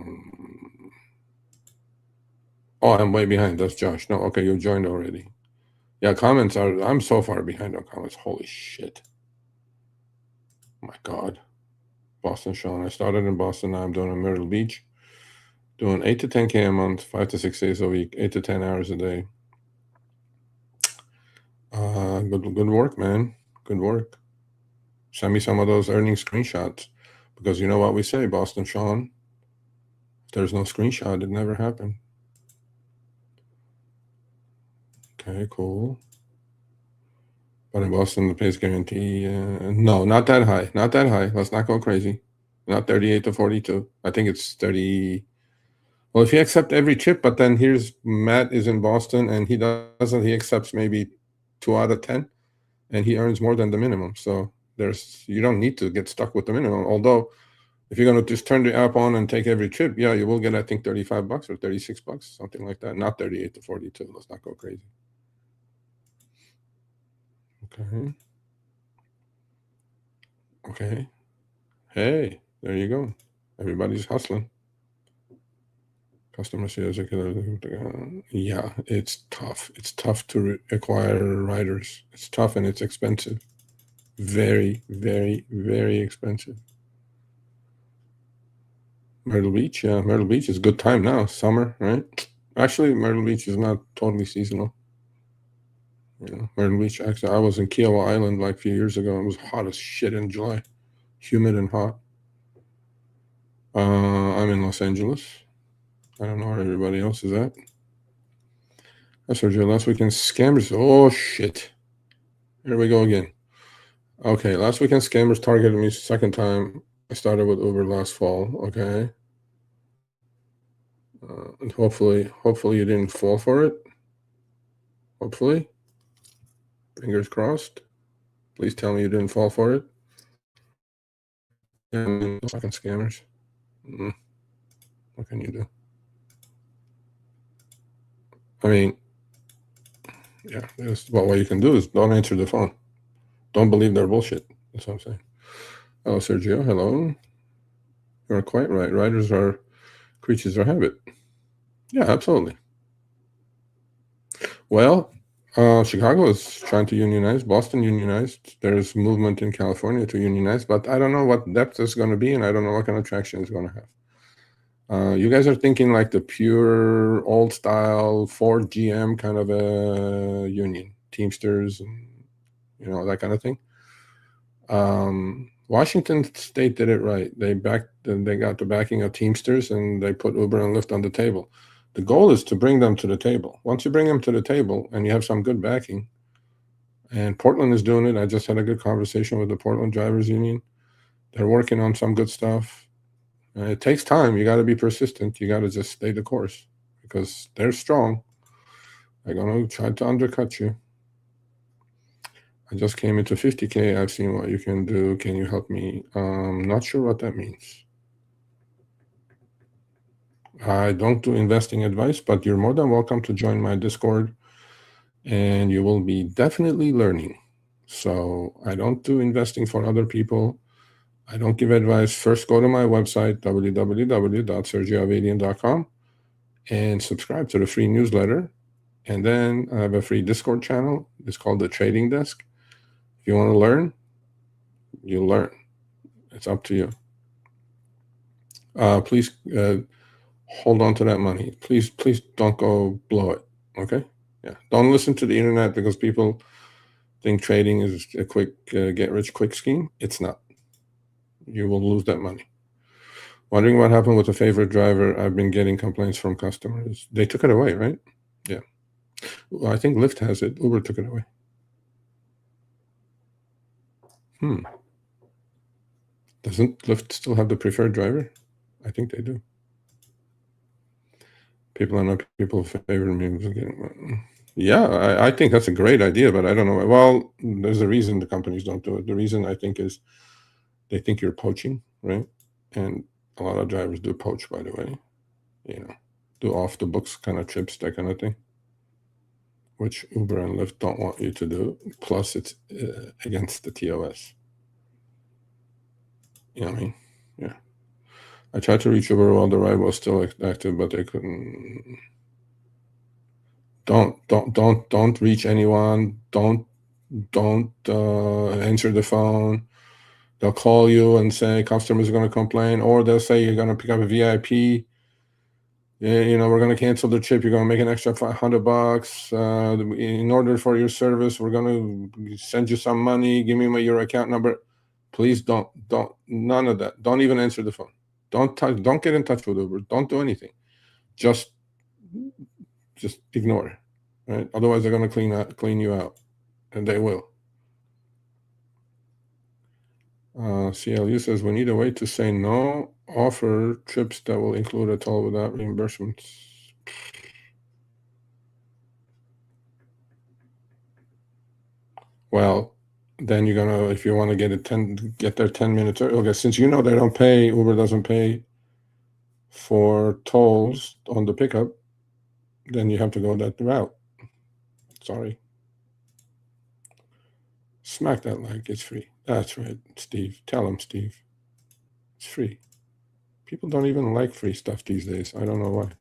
S1: I'm way behind. That's Josh. No, okay, you joined already. Yeah, comments are, I'm so far behind on comments. Holy shit. Oh my God. Boston, Sean. I started in Boston. Now I'm doing in Myrtle Beach. Doing 8 to 10K a month, 5 to 6 days a week, 8 to 10 hours a day. Good work, man. Good work. Send me some of those earning screenshots. Because you know what we say, Boston, Sean? If there's no screenshot, it never happened. Okay, cool. But in Boston, the pays guarantee, no, not that high. Not that high. Let's not go crazy. Not 38 to 42. I think it's 30. Well, if you accept every chip, but then here's Matt is in Boston and he he accepts maybe 2 out of 10 and he earns more than the minimum. So you don't need to get stuck with the minimum. Although if you're going to just turn the app on and take every trip, yeah, you will get, I think, $35 or $36, something like that. Not 38 to 42. Let's not go crazy. Okay. Okay. Hey, there you go. Everybody's hustling. Customer sales. Yeah, it's tough. It's tough to acquire riders. It's tough and it's expensive. Very, very, very expensive. Myrtle Beach, yeah, Myrtle Beach is a good time now. Summer, right? Actually, Myrtle Beach is not totally seasonal. You know, Myrtle Beach. Actually, I was in Kiowa Island like a few years ago. It was hot as shit in July, humid and hot. I'm in Los Angeles. I don't know where everybody else is at. I told you last weekend scammers. Oh shit! Here we go again. Okay, last weekend scammers targeted me second time. I started with Uber last fall. Okay, and hopefully you didn't fall for it. Hopefully, fingers crossed. Please tell me you didn't fall for it. Yeah, fucking scammers. What can you do? I mean, yeah, what you can do is don't answer the phone. Don't believe their bullshit. That's what I'm saying. Hello, Sergio. Hello. You're quite right. Riders are creatures of habit. Yeah, absolutely. Well, Chicago is trying to unionize. Boston unionized. There's movement in California to unionize, but I don't know what depth is going to be, and I don't know what kind of traction it's going to have. You guys are thinking like the pure old style Ford GM kind of a union, Teamsters, and that kind of thing. Washington State did it right. They got the backing of Teamsters, and they put Uber and Lyft on the table. The goal is to bring them to the table. Once you bring them to the table and you have some good backing, and Portland is doing it. I just had a good conversation with the Portland Drivers Union. They're working on some good stuff. It takes time. You got to be persistent. You got to just stay the course because they're strong. They're going to try to undercut you. I just came into 50K. I've seen what you can do. Can you help me? Not sure what that means. I don't do investing advice, but you're more than welcome to join my Discord, and you will be definitely learning. So I don't do investing for other people. I don't give advice. First, go to my website, www.sergioavadian.com, and subscribe to the free newsletter. And then I have a free Discord channel. It's called the Trading Desk. If you want to learn, you learn. It's up to you. Please hold on to that money. Please don't go blow it. Okay? Yeah. Don't listen to the internet because people think trading is a quick get-rich-quick scheme. It's not. You will lose that money. Wondering what happened with the favorite driver. I've been getting complaints from customers. They took it away, right? Yeah. Well, I think Lyft has it. Uber took it away. Doesn't Lyft still have the preferred driver? I think they do. People are not people favor me. Yeah, I think that's a great idea, but I don't know. Well, there's a reason the companies don't do it. The reason I think is they think you're poaching, right? And a lot of drivers do poach, by the way. Do off the books kind of trips, that kind of thing, which Uber and Lyft don't want you to do. Plus, it's against the TOS. You know what I mean? Yeah. I tried to reach Uber while the ride was still active, but they couldn't. Don't reach anyone. Don't answer the phone. They'll call you and say customers are going to complain, or they'll say you're going to pick up a VIP. We're going to cancel the trip. You're going to make an extra $500. In order for your service, we're going to send you some money. Give me your account number. Please don't. None of that. Don't even answer the phone. Don't get in touch with Uber. Don't do anything. Just ignore it. Right? Otherwise, they're going to clean you out, and they will. CLU says we need a way to say no. Offer trips that will include a toll without reimbursements. Well, then you're gonna, if you want to get there 10 minutes early. Okay, since they don't pay, Uber doesn't pay for tolls on the pickup, then you have to go that route. Sorry. Smack that like. It's free. That's right, Steve. Tell him, Steve. It's free. People don't even like free stuff these days. I don't know why.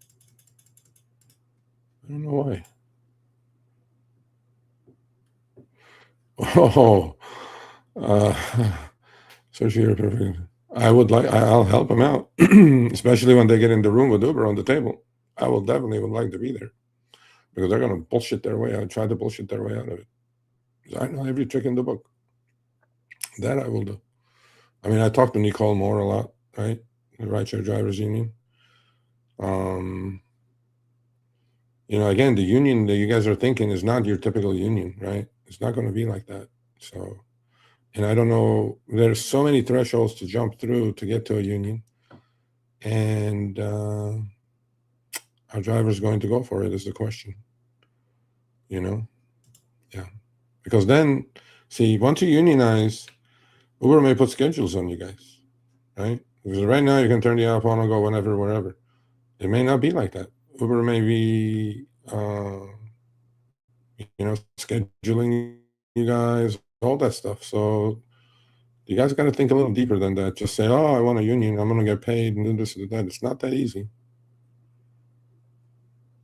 S1: Oh, Sergio, perfect. I'll help them out, especially when they get in the room with Uber on the table. I would like to be there because they're going to bullshit their way out, try to bullshit their way out of it. I know every trick in the book. That I will do. I mean, I talked to Nicole Moore a lot, right? The Rideshare Drivers Union. Again, the union that you guys are thinking is not your typical union, right? It's not going to be like that. So, and I don't know, there's so many thresholds to jump through to get to a union. And our driver's going to go for it is the question. Yeah. Because then, see, once you unionize, Uber may put schedules on you guys, right? Because right now you can turn the app on and go whenever, wherever. It may not be like that. Uber may be, scheduling you guys, all that stuff. So you guys got to think a little deeper than that. Just say, oh, I want a union. I'm going to get paid and do this and that. It's not that easy.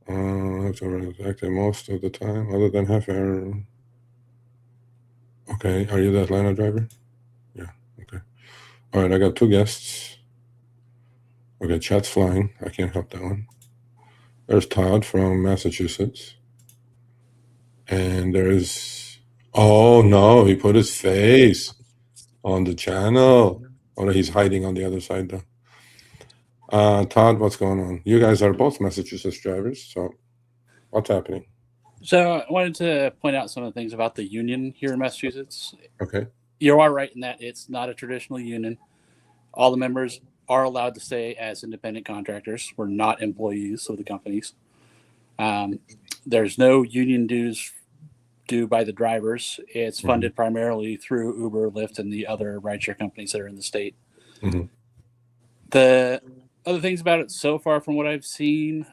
S1: It's active most of the time, other than half hour. Okay, are you the Atlanta driver? Yeah, okay. All right, I got 2 guests. Okay, chat's flying. I can't help that one. There's Todd from Massachusetts. And there's, oh no, he put his face on the channel. Oh, no, he's hiding on the other side though. Todd, what's going on? You guys are both Massachusetts drivers, so what's happening?
S4: So I wanted to point out some of the things about the union here in Massachusetts.
S1: Okay.
S4: You are right in that it's not a traditional union. All the members are allowed to stay as independent contractors. We're not employees of the companies. There's no union dues due by the drivers. It's funded primarily through Uber, Lyft, and the other rideshare companies that are in the state.
S1: Mm-hmm.
S4: The other things about it so far from what I've seen,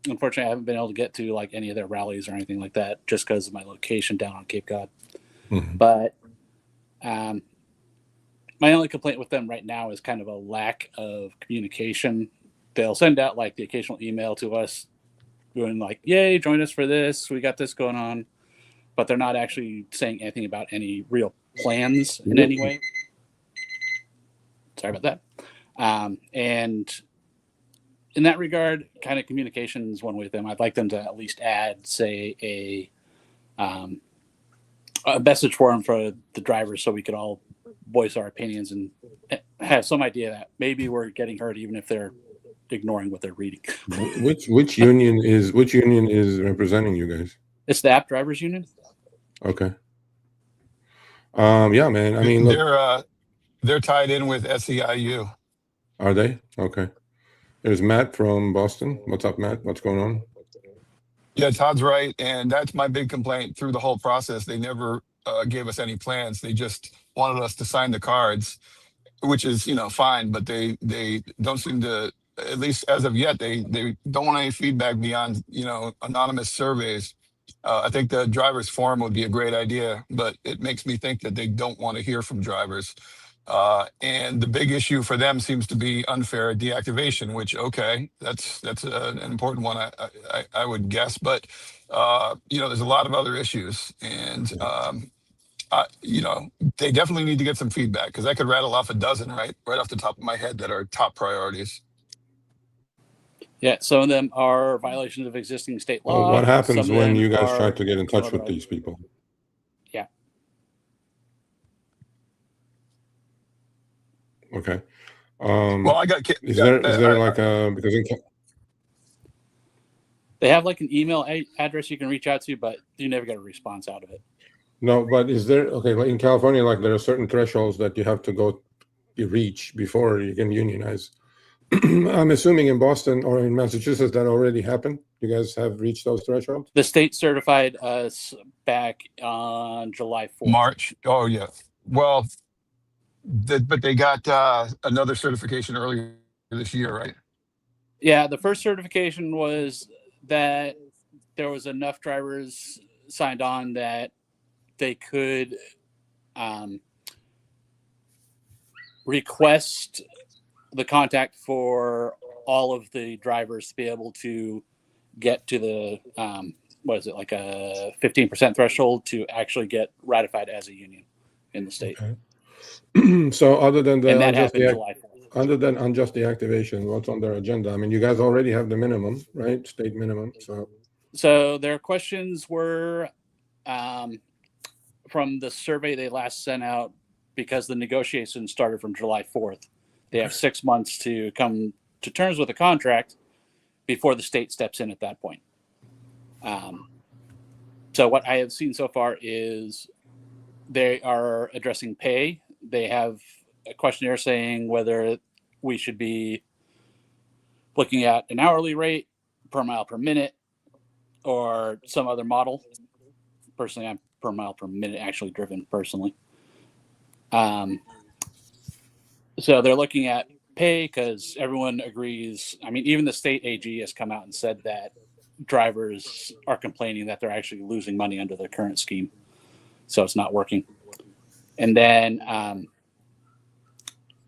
S4: unfortunately, I haven't been able to get to like any of their rallies or anything like that just because of my location down on Cape Cod.
S1: Mm-hmm.
S4: But my only complaint with them right now is kind of a lack of communication. They'll send out like the occasional email to us doing like, yay, join us for this. We got this going on. But they're not actually saying anything about any real plans in any way. Sorry about that. And in that regard, kind of communication is one way with them. I'd like them to at least add, say, a message forum for the drivers so we could all voice our opinions and have some idea that maybe we're getting heard even if they're ignoring what they're reading.
S1: Which union is representing you guys?
S4: It's the App Drivers Union.
S1: Okay. Yeah, man. I mean, look,
S5: they're tied in with SEIU.
S1: Are they? Okay. There's Matt from Boston. What's up, Matt? What's going on?
S5: Yeah, Todd's right, and that's my big complaint through the whole process. They never gave us any plans. They just wanted us to sign the cards, which is fine, but they don't seem to, at least as of yet, they don't want any feedback beyond anonymous surveys. I think the drivers forum would be a great idea, but it makes me think that they don't want to hear from drivers. And the big issue for them seems to be unfair deactivation, which, okay, that's an important one, I would guess. But, there's a lot of other issues. And, they definitely need to get some feedback, because I could rattle off a dozen right off the top of my head that are top priorities.
S4: Yeah, some of them are violations of existing state law.
S1: What happens
S4: Some of
S1: when
S4: them
S1: you guys
S4: are
S1: try to get in touch with
S4: other-
S1: these people?
S4: Yeah.
S1: Okay.
S5: Well, I got
S1: Is there like a, because
S4: They have like an email address you can reach out to, but you never get a response out of it.
S1: no, but is there, okay, like in California, like there are certain thresholds that you have to reach before you can unionize. I'm assuming in Boston or in Massachusetts that already happened. You guys have reached those thresholds?
S4: The state certified us back on July 4th.
S5: March. Oh, yeah. Well, but they got another certification earlier this year, right?
S4: Yeah, the first certification was that there was enough drivers signed on that they could request the contact for all of the drivers to be able to get to the what is it, like a 15% threshold to actually get ratified as a union in the state.
S1: Okay. So other than
S4: And that happened July 4th.
S1: other than unjust deactivation, what's on their agenda? I mean, you guys already have the minimum, right? State minimum.
S4: So their questions were from the survey they last sent out, because the negotiations started from July 4th. They have 6 months to come to terms with a contract before the state steps in at that point. So what I have seen so far is they are addressing pay. They have a questionnaire saying whether we should be looking at an hourly rate per mile per minute or some other model. Personally, I'm per mile per minute actually driven personally. So they're looking at pay because everyone agrees. I mean, even the state AG has come out and said that drivers are complaining that they're actually losing money under the current scheme. So it's not working. And then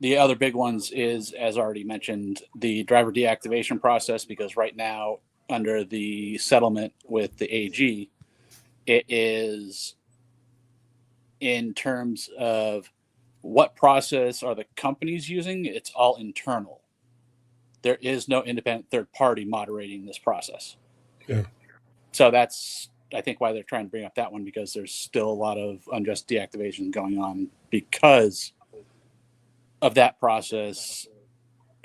S4: the other big ones is, as already mentioned, the driver deactivation process, because right now under the settlement with the AG, it is in terms of what process are the companies using, it's all internal. There is no independent third party moderating this process.
S1: Yeah.
S4: So that's, I think, why they're trying to bring up that one, because there's still a lot of unjust deactivation going on because of that process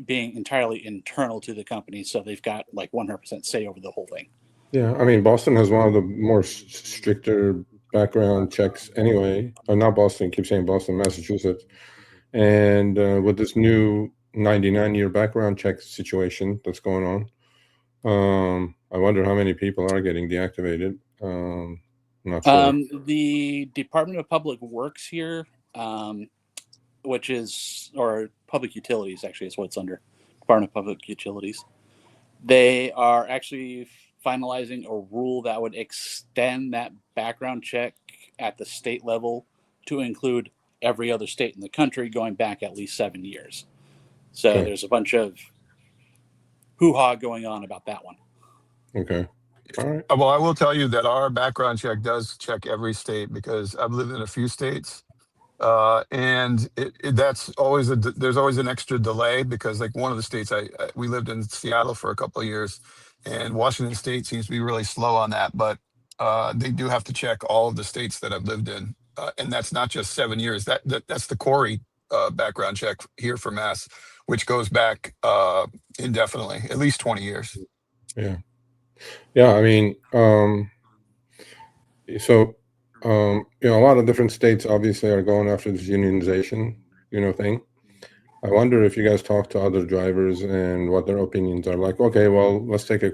S4: being entirely internal to the company. So they've got like 100% say over the whole thing.
S1: Yeah, I mean, Boston has one of the more stricter background checks anyway. Or not Boston, keep saying Boston, Massachusetts. And with this new 99-year background check situation that's going on, I wonder how many people are getting deactivated. I'm not sure.
S4: The Department of Public Works here, which is, or Public Utilities actually is what it's under, Department of Public Utilities. They are actually finalizing a rule that would extend that background check at the state level to include every other state in the country going back at least 7 years. So
S1: Okay.
S4: there's a bunch of hoo-ha going on about that one.
S1: Okay. All right.
S5: Well, I will tell you that our background check does check every state because I've lived in a few states. And that's always there's always an extra delay because like one of the states we lived in Seattle for a couple of years, and Washington State seems to be really slow on that, but they do have to check all of the states that I've lived in, and that's not just 7 years. That's the Corey background check here for Mass, which goes back indefinitely, at least 20 years.
S1: Yeah. Yeah. I mean, so a lot of different states obviously are going after this unionization, thing. I wonder if you guys talk to other drivers and what their opinions are. Like, okay, well, let's take a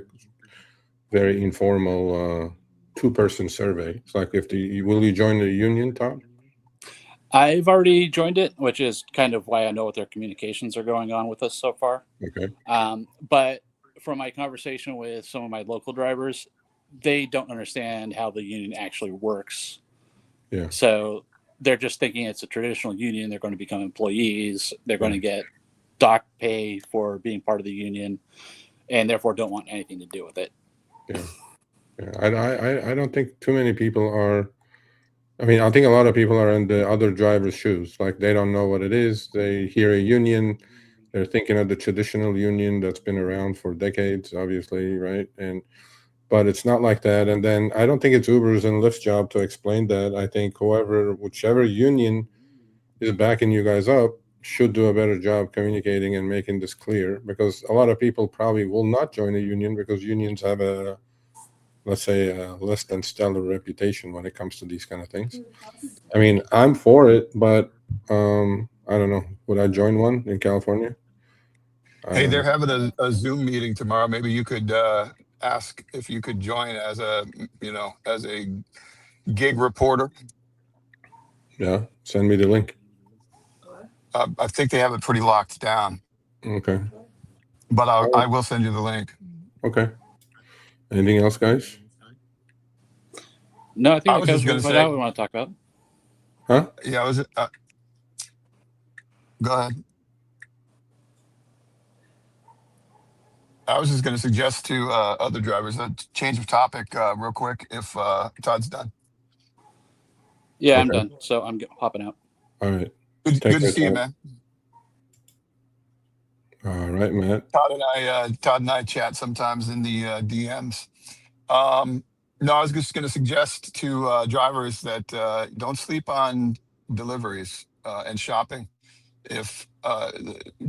S1: very informal two-person survey. It's like, will you join the union, Todd?
S4: I've already joined it, which is kind of why I know what their communications are going on with us so far.
S1: Okay.
S4: But from my conversation with some of my local drivers, they don't understand how the union actually works.
S1: Yeah.
S4: So they're just thinking it's a traditional union. They're going to become employees. They're going to get dock pay for being part of the union, and therefore don't want anything to do with it.
S1: Yeah. I don't think too many people are. I mean, I think a lot of people are in the other drivers' shoes. Like, they don't know what it is. They hear a union, they're thinking of the traditional union that's been around for decades, obviously, right? But it's not like that. And then I don't think it's Uber's and Lyft's job to explain that. I think whichever union is backing you guys up should do a better job communicating and making this clear, because a lot of people probably will not join a union because unions have let's say, a less than stellar reputation when it comes to these kind of things. I mean, I'm for it, but I don't know. Would I join one in California?
S5: Hey, they're having a Zoom meeting tomorrow. Maybe you could ask if you could join as a gig reporter.
S1: Yeah, send me the link.
S5: I think they have it pretty locked down.
S1: Okay.
S5: But I will send you the link.
S1: Okay. Anything else, guys?
S4: No, I think
S5: I was just going to say,
S4: what we want to talk about.
S1: Huh?
S5: Yeah, go ahead. I was just going to suggest to other drivers a change of topic real quick if Todd's done.
S4: Yeah, I'm done. So I'm hopping out.
S1: All right.
S5: Good to see you, man.
S1: All right, Matt.
S5: Todd and I chat sometimes in the DMs. No, I was just going to suggest to drivers that don't sleep on deliveries and shopping. If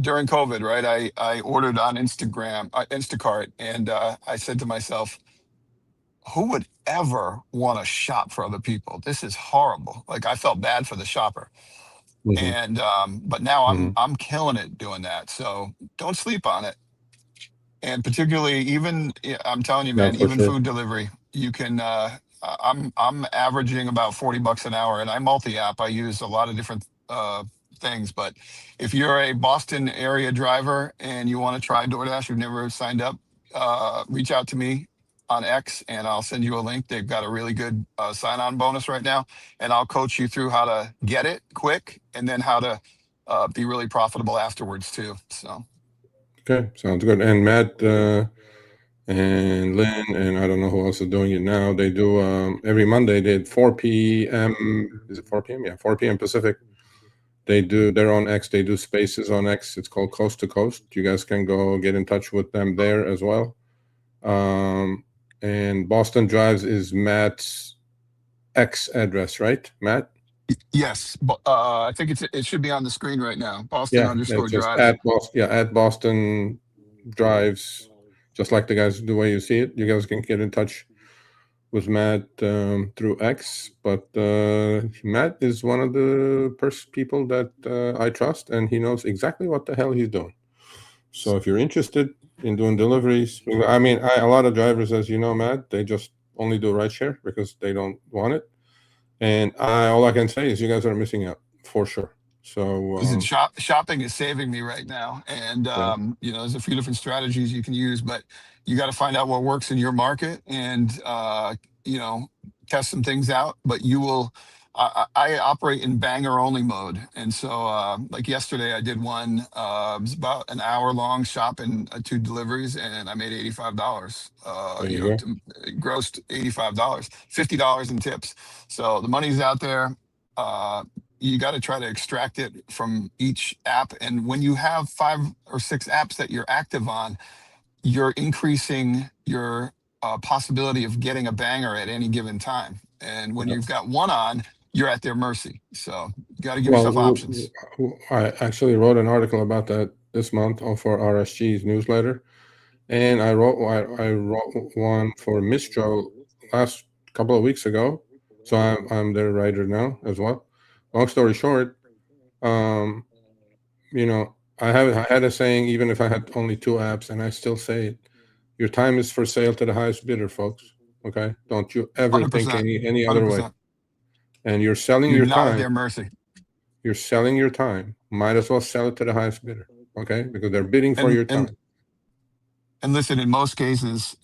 S5: during COVID, right, I ordered on Instacart, and I said to myself, who would ever want to shop for other people? This is horrible. Like, I felt bad for the shopper.
S1: Mm-hmm.
S5: And but now I'm killing it doing that. So don't sleep on it. And particularly, even I'm telling you, man, even food delivery, you can. I'm averaging about $40 an hour, and I multi-app. I use a lot of different things. But if you're a Boston area driver and you want to try DoorDash, you've never signed up, reach out to me on X, and I'll send you a link. They've got a really good sign-on bonus right now, and I'll coach you through how to get it quick and then how to be really profitable afterwards too. So.
S1: Okay, sounds good. And Matt and Lynn, and I don't know who else is doing it now. They do every Monday. They at 4 p.m. Is it 4 p.m.? Yeah, 4 p.m. Pacific. They do their own X. They do spaces on X. It's called Coast to Coast. You guys can go get in touch with them there as well. And Boston Drives is Matt's X address, right, Matt?
S5: Yes, I think it should be on the screen right now. Boston _drives.
S1: At Boston Drives, just like the way you see it. You guys can get in touch with Matt through X, but Matt is one of the people that I trust, and he knows exactly what the hell he's doing. So if you're interested in doing deliveries, I mean, a lot of drivers, as you know, Matt, they just only do rideshare because they don't want it. And all I can say is you guys are missing out for sure. So
S5: shopping is saving me right now, and there's a few different strategies you can use, but you got to find out what works in your market and test some things out. But I operate in banger only mode. And so, like yesterday, I did one, it was about an hour long shop and 2 deliveries, and I made $85.
S1: There you go.
S5: Grossed $85, $50 in tips. So the money's out there. You got to try to extract it from each app. And when you have 5 or 6 apps that you're active on, you're increasing your possibility of getting a banger at any given time. And when you've got one on, you're at their mercy. So you got to give yourself options.
S1: I actually wrote an article about that this month for RSG's newsletter, and I wrote one for Mistro last couple of weeks ago. So I'm their writer now as well. Long story short, I had a saying, even if I had only 2 apps, and I still say it: your time is for sale to the highest bidder, folks. Okay, don't you ever
S5: 100%,
S1: think any other
S5: 100%.
S1: way. And you're selling
S5: You're
S1: your
S5: not at
S1: time.
S5: their mercy.
S1: You're selling your time. Might as well sell it to the highest bidder. Okay, because they're bidding for your time.
S5: And listen, in most cases,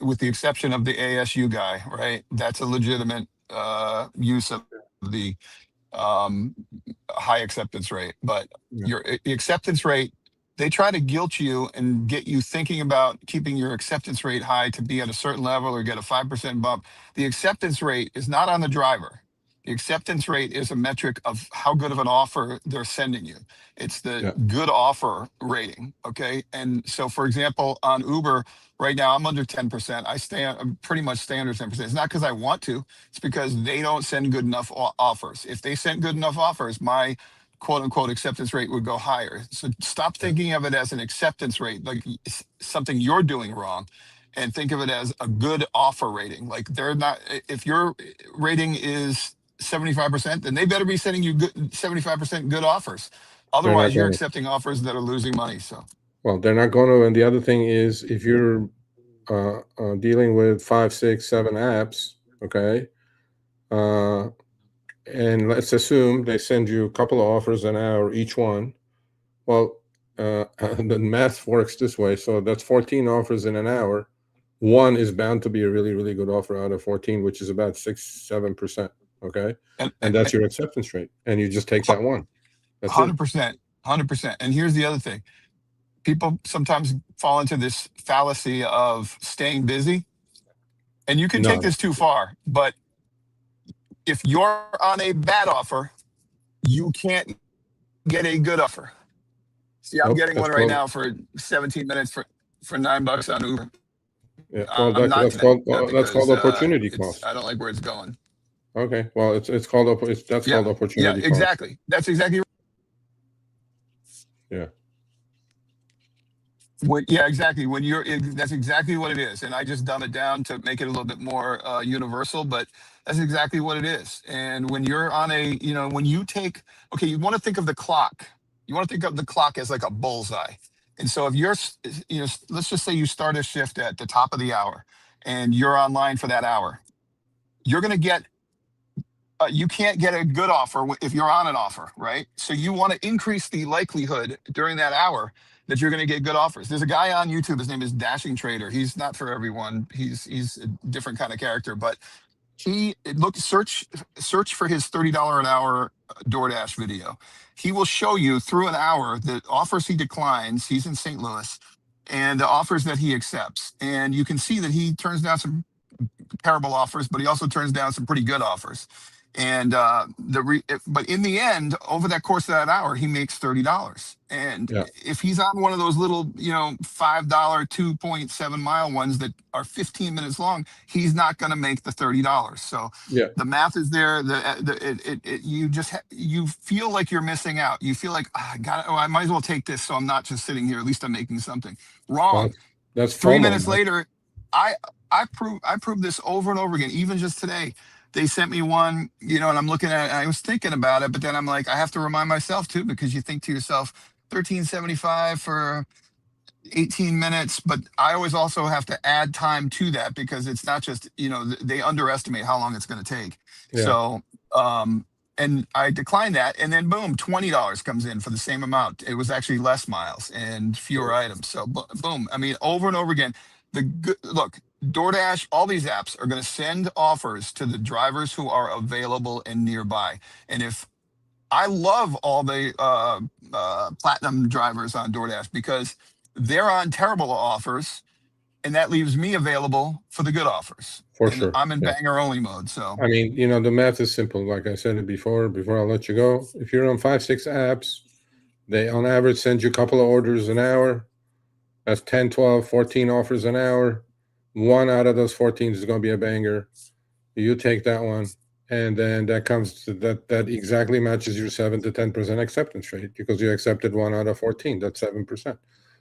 S5: with the exception of the ASU guy, right? That's a legitimate use of the high acceptance rate. But your acceptance rate, they try to guilt you and get you thinking about keeping your acceptance rate high to be at a certain level or get a 5% bump. The acceptance rate is not on the driver. The acceptance rate is a metric of how good of an offer they're sending you. It's the good offer rating, okay? And so, for example, on Uber, right now, I'm under 10%. I'm pretty much stay under 10%. It's not because I want to. It's because they don't send good enough offers. If they sent good enough offers, my quote-unquote acceptance rate would go higher. So stop thinking of it as an acceptance rate, like something you're doing wrong, and think of it as a good offer rating. Like they're not, if your rating is 75%, then they better be sending you good 75% good offers. Otherwise, you're accepting offers that are losing money. So,
S1: well, they're not going to. And the other thing is, if you're dealing with 5, 6, 7 apps, okay, and let's assume they send you a couple of offers an hour each one. Well, the math works this way. So that's 14 offers in an hour. One is bound to be a really, really good offer out of 14, which is about 6, 7%. Okay. And that's your acceptance rate. And you just take that one. That's
S5: 100%. 100%. And here's the other thing. People sometimes fall into this fallacy of staying busy. And you can take this too far. But if you're on a bad offer, you can't get a good offer. See, I'm getting one right now for 17 minutes for $9 on Uber.
S1: Yeah, well, that's called opportunity cost.
S5: I don't like where it's going.
S1: Okay, well, it's called called opportunity cost.
S5: Exactly. That's exactly right.
S1: Yeah.
S5: Exactly. That's exactly what it is. And I just dumb it down to make it a little bit more universal, but that's exactly what it is. And when you're on when you you want to think of the clock. You want to think of the clock as like a bullseye. And so if you're, let's just say you start a shift at the top of the hour and you're online for that hour, you're going to get, you can't get a good offer if you're on an offer, right? So you want to increase the likelihood during that hour that you're going to get good offers. There's a guy on YouTube, his name is Dashing Trader. He's not for everyone. He's a different kind of character, but search for his $30 an hour DoorDash video. He will show you through an hour the offers he declines. He's in St. Louis, and the offers that he accepts. And you can see that he turns down some terrible offers, but he also turns down some pretty good offers. And but in the end, over that course of that hour, he makes $30. And if he's on one of those little, $5 2.7 mile ones that are 15 minutes long, he's not going to make the $30. So the math is there. You feel like you're missing out. You feel like I might as well take this, so I'm not just sitting here. At least I'm making something. Wrong.
S1: That's
S5: 3 minutes later. I proved this over and over again. Even just today. They sent me one, and I'm looking at it, I was thinking about it, but then I'm like, I have to remind myself too, because you think to yourself, $13.75 for 18 minutes, but I always also have to add time to that because it's not just, they underestimate how long it's going to take. So, and I declined that, and then boom, $20 comes in for the same amount. It was actually less miles and fewer items. So boom, I mean, over and over again, look, DoorDash, all these apps are going to send offers to the drivers who are available and nearby. And if I love all the platinum drivers on DoorDash because they're on terrible offers, and that leaves me available for the good offers.
S1: For
S5: And
S1: sure.
S5: I'm in
S1: Yeah.
S5: banger only mode. So
S1: I mean, the math is simple. Like I said it before I'll let you go. If you're on 5-6 apps, they on average send you a couple of orders an hour. That's 10, 12, 14 offers an hour. One out of those 14 is going to be a banger. You take that one, and then that comes to that exactly matches your 7 to 10% acceptance rate because you accepted 1 out of 14. That's 7%.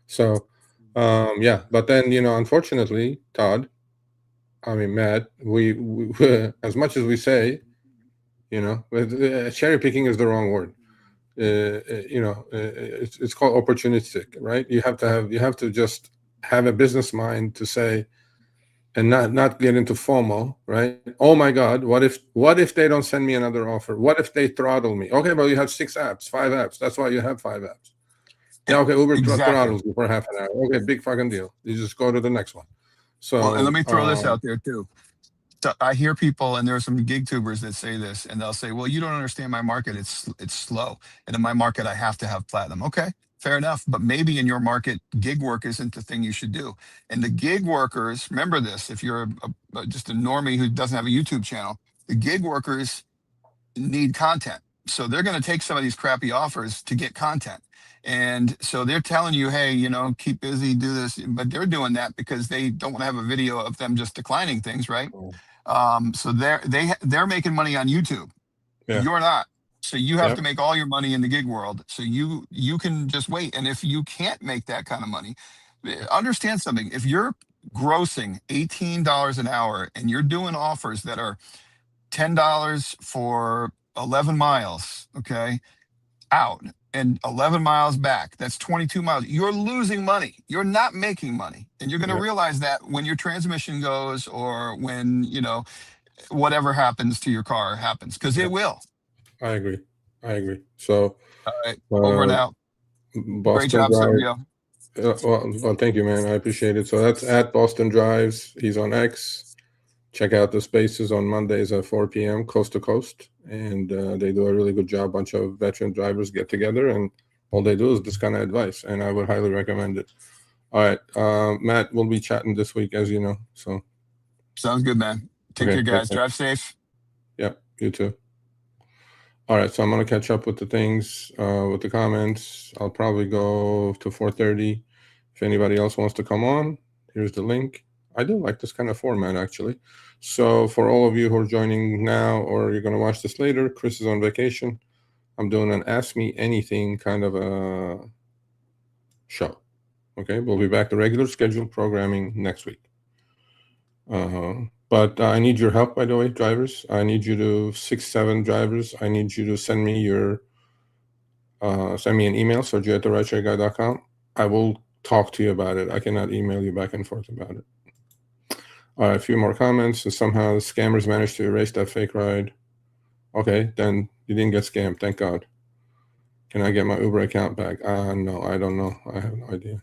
S1: So, yeah. But then, unfortunately, Todd, I mean, Matt, we as much as we say, cherry picking is the wrong word. It's called opportunistic, right? You have to just have a business mind to say, and not get into FOMO, right? Oh my God, what if they don't send me another offer? What if they throttle me? Okay, well, you have 6 apps, 5 apps. That's why you have 5 apps. Yeah, okay, Uber throttles you for half an hour. Okay, big fucking deal. You just go to the next one. So,
S5: well, and let me throw this out there too. So I hear people, and there are some gig tubers that say this, and they'll say, "Well, you don't understand my market. It's slow, and in my market, I have to have platinum." Okay, fair enough. But maybe in your market, gig work isn't the thing you should do. And the gig workers, remember this: if you're just a normie who doesn't have a YouTube channel, the gig workers need content, so they're going to take some of these crappy offers to get content. And so they're telling you, hey, keep busy, do this, but they're doing that because they don't want to have a video of them just declining things, right? So they're making money on YouTube.
S1: Yeah.
S5: You're not. So you have
S1: Yep.
S5: to make all your money in the gig world. So you can just wait. And if you can't make that kind of money, understand something. If you're grossing $18 an hour and you're doing offers that are $10 for 11 miles, okay, out, and 11 miles back, that's 22 miles. You're losing money. You're not making money. And you're going to
S1: Yep.
S5: realize that when your transmission goes or when, whatever happens to your car happens, because it will.
S1: I agree. So,
S5: All right, over and out.
S1: Boston
S5: Great job,
S1: Drive.
S5: Sergio.
S1: Well, thank you, man. I appreciate it. So that's at Boston Drives. He's on X. Check out the spaces on Mondays at 4 p.m. coast to coast, and they do a really good job. Bunch of veteran drivers get together, and all they do is this kind of advice, and I would highly recommend it. All right, Matt, we'll be chatting this week, as you know. So
S5: Sounds good, man. Take
S1: Okay,
S5: care, guys.
S1: perfect.
S5: Drive safe.
S1: Yeah, you too. All right, so I'm gonna catch up with the things, with the comments. I'll probably go to 4:30. If anybody else wants to come on, here's the link. I do like this kind of format, actually. So for all of you who are joining now or you're going to watch this later, Chris is on vacation. I'm doing an Ask Me Anything kind of a show. Okay, we'll be back to regular scheduled programming next week. But I need your help, by the way, drivers. I need you to 6-7 drivers. I need you to send me send me an email, sergio@rideshareguy.com. I will talk to you about it. I cannot email you back and forth about it. All right, a few more comments. And somehow the scammers managed to erase that fake ride. Okay, then you didn't get scammed. Thank God. Can I get my Uber account back? No, I don't know. I have no idea.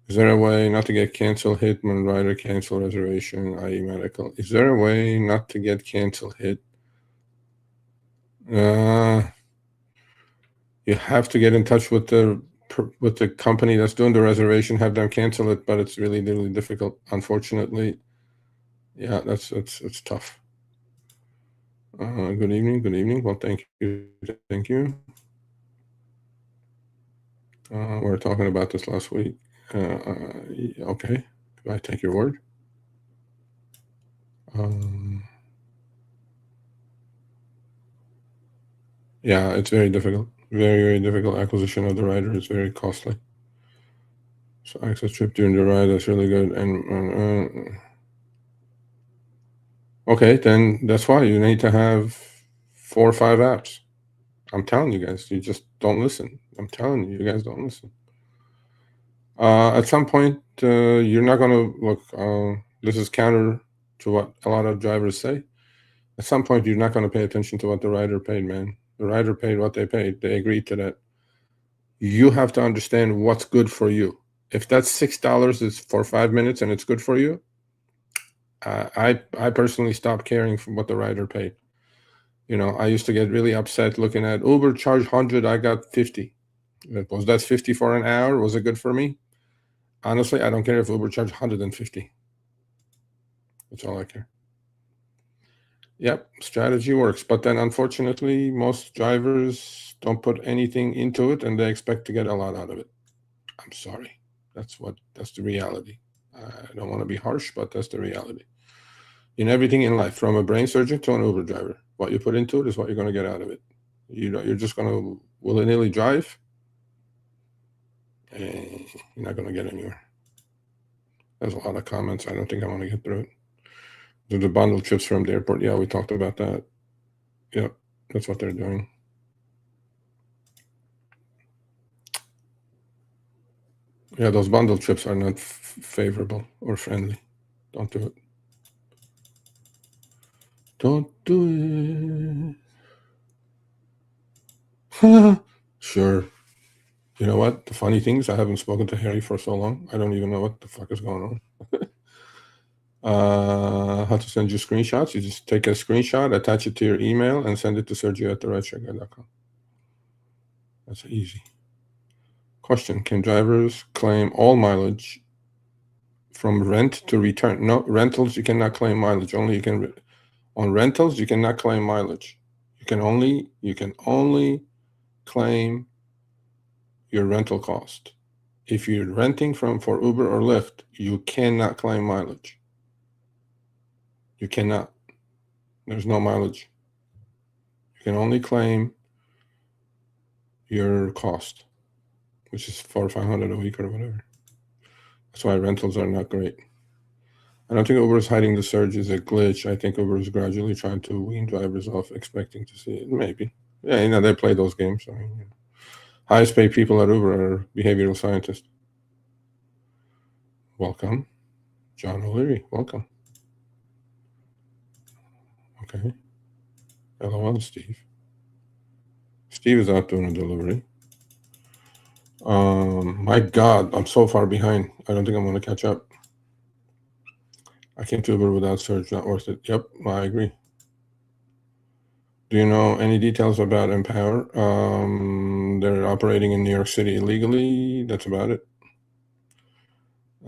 S1: Is there a way not to get cancel hit when rider cancel reservation, i.e. medical? Is there a way not to get cancel hit? You have to get in touch with the company that's doing the reservation, have them cancel it, but it's really, really difficult, unfortunately. Yeah, it's tough. Good evening. Well, thank you. We were talking about this last week. Okay, I take your word. Yeah, it's very difficult. Very, very difficult. Acquisition of the rider is very costly. So access trip during the ride, that's really good. And okay, then that's why you need to have 4 or 5 apps. I'm telling you guys, you just don't listen. I'm telling you, you guys don't listen. At some point, you're not going to look. This is counter to what a lot of drivers say. At some point, you're not going to pay attention to what the rider paid, man. The rider paid what they paid. They agreed to that. You have to understand what's good for you. If that's $6 is for 5 minutes and it's good for you, I personally stopped caring for what the rider paid. You know, I used to get really upset looking at Uber charged 100, I got 50. Was that 50 for an hour? Was it good for me? Honestly, I don't care if Uber charged 150. That's all I care. Yep, strategy works. But then unfortunately, most drivers don't put anything into it and they expect to get a lot out of it. I'm sorry. That's the reality. I don't want to be harsh, but that's the reality. In everything in life, from a brain surgeon to an Uber driver, what you put into it is what you're going to get out of it. You're just going to willy-nilly drive, and you're not going to get anywhere. There's a lot of comments. I don't think I want to get through it. The bundle trips from the airport. Yeah, we talked about that. Yep, that's what they're doing. Yeah, those bundle trips are not favorable or friendly. Don't do it. Don't do it. Sure. You know what? The funny thing is I haven't spoken to Harry for so long. I don't even know what the fuck is going on. How to send you screenshots. You just take a screenshot, attach it to your email, and send it to Sergio@rideshareguy.com. That's easy. Question: can drivers claim all mileage from rent to return? No, rentals you cannot claim mileage. Only you can on rentals you cannot claim mileage. You can only claim your rental cost. If you're renting for Uber or Lyft, you cannot claim mileage. You cannot. There's no mileage. You can only claim your cost, which is $400 or $500 a week or whatever. That's why rentals are not great. I don't think Uber is hiding the surge is a glitch. I think Uber is gradually trying to wean drivers off, expecting to see it. Maybe. Yeah, you know, they play those games. I mean, you know. Highest paid people at Uber are behavioral scientists. Welcome. John O'Leary, welcome. Okay. LOL, Steve. Steve is out doing a delivery. My God, I'm so far behind. I don't think I'm going to catch up. I can't do Uber without surge, not worth it. Yep, I agree. Do you know any details about Empower? They're operating in New York City illegally. That's about it.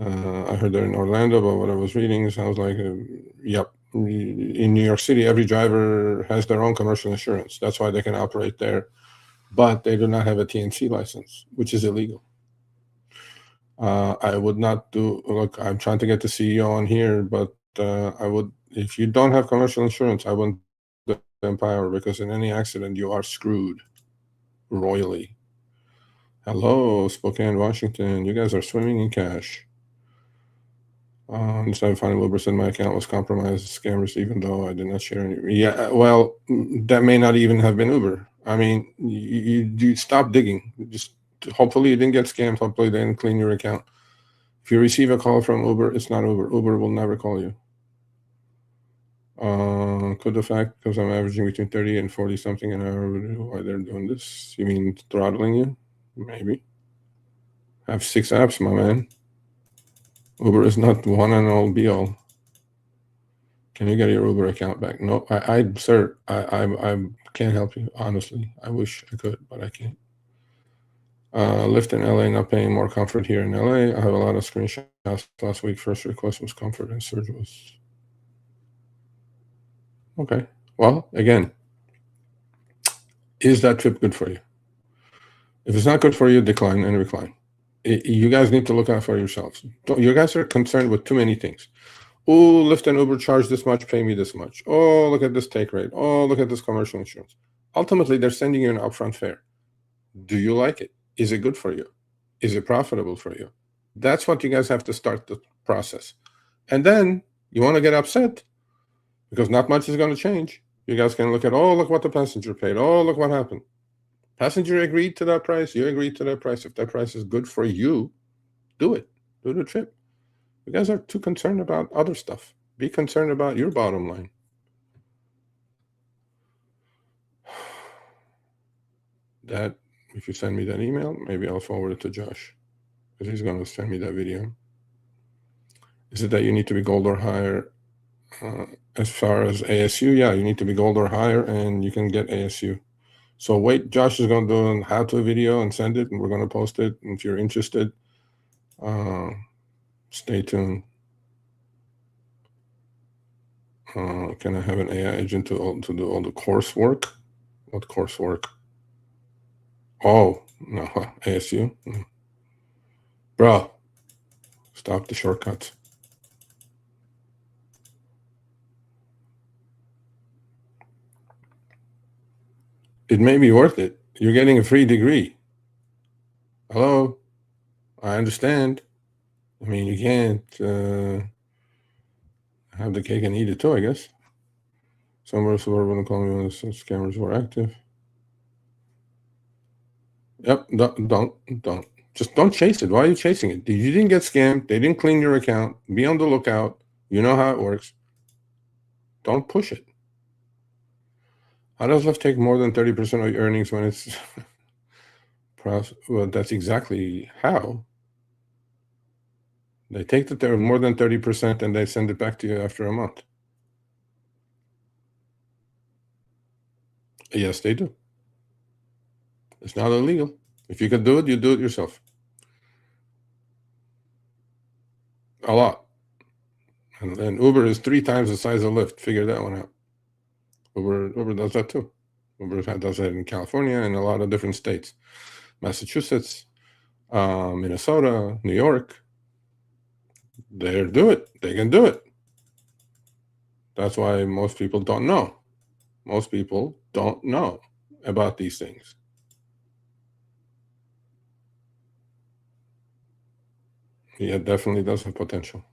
S1: I heard they're in Orlando, but what I was reading sounds like, yep. In New York City, every driver has their own commercial insurance. That's why they can operate there. But they do not have a TNC license, which is illegal. I would not do, look, I'm trying to get the CEO on here, but I would, if you don't have commercial insurance, I wouldn't do Empower, because in any accident, you are screwed royally. Hello, Spokane, Washington. You guys are swimming in cash. Instead of finding Uber said my account was compromised, scammers, even though I did not share any. Yeah, well, that may not even have been Uber. I mean, you stop digging. Just hopefully you didn't get scammed. Hopefully they didn't clean your account. If you receive a call from Uber, it's not Uber. Uber will never call you. Could the fact, because I'm averaging between 30 and 40 something an hour, why they're doing this? You mean throttling you? Maybe. Have 6 apps, my man. Uber is not one and all be all. Can you get your Uber account back? No, sir, I can't help you, honestly. I wish I could, but I can't. Lyft in LA, not paying, more comfort here in LA. I have a lot of screenshots last week. First request was comfort and surge was. Okay. Well, again, is that trip good for you? If it's not good for you, decline and recline. You guys need to look out for yourselves. You guys are concerned with too many things. Oh, Lyft and Uber charge this much, pay me this much. Oh, look at this take rate. Oh, look at this commercial insurance. Ultimately, they're sending you an upfront fare. Do you like it? Is it good for you? Is it profitable for you? That's what you guys have to start the process. And then you want to get upset because not much is going to change. You guys can look at, oh, look what the passenger paid. Oh, look what happened. Passenger agreed to that price. You agreed to that price. If that price is good for you, do it. Do the trip. You guys are too concerned about other stuff. Be concerned about your bottom line. That, if you send me that email, maybe I'll forward it to Josh, because he's going to send me that video. Is it that you need to be gold or higher As far as ASU, yeah, you need to be gold or higher, and you can get ASU. So wait, Josh is going to do a how-to video and send it, and we're going to post it. And if you're interested, stay tuned. Can I have an AI agent to do all the coursework? What coursework? Oh, no, ASU. Bro, stop the shortcuts. It may be worth it. You're getting a free degree. Hello? I understand. I mean, you can't have the cake and eat it too, I guess. Somewhere suburban economy when scammers were active. Yep, don't. Just don't chase it. Why are you chasing it? You didn't get scammed. They didn't clean your account. Be on the lookout. You know how it works. Don't push it. How does Lyft take more than 30% of your earnings when it's... Well, that's exactly how. They take more than 30% and they send it back to you after a month. Yes, they do. It's not illegal. If you can do it, you do it yourself. A lot. And Uber is 3 times the size of Lyft. Figure that one out. Uber does that too. Uber does that in California and a lot of different states. Massachusetts, Minnesota, New York. They do it. They can do it. That's why most people don't know. Most people don't know about these things. Yeah, it definitely does have potential.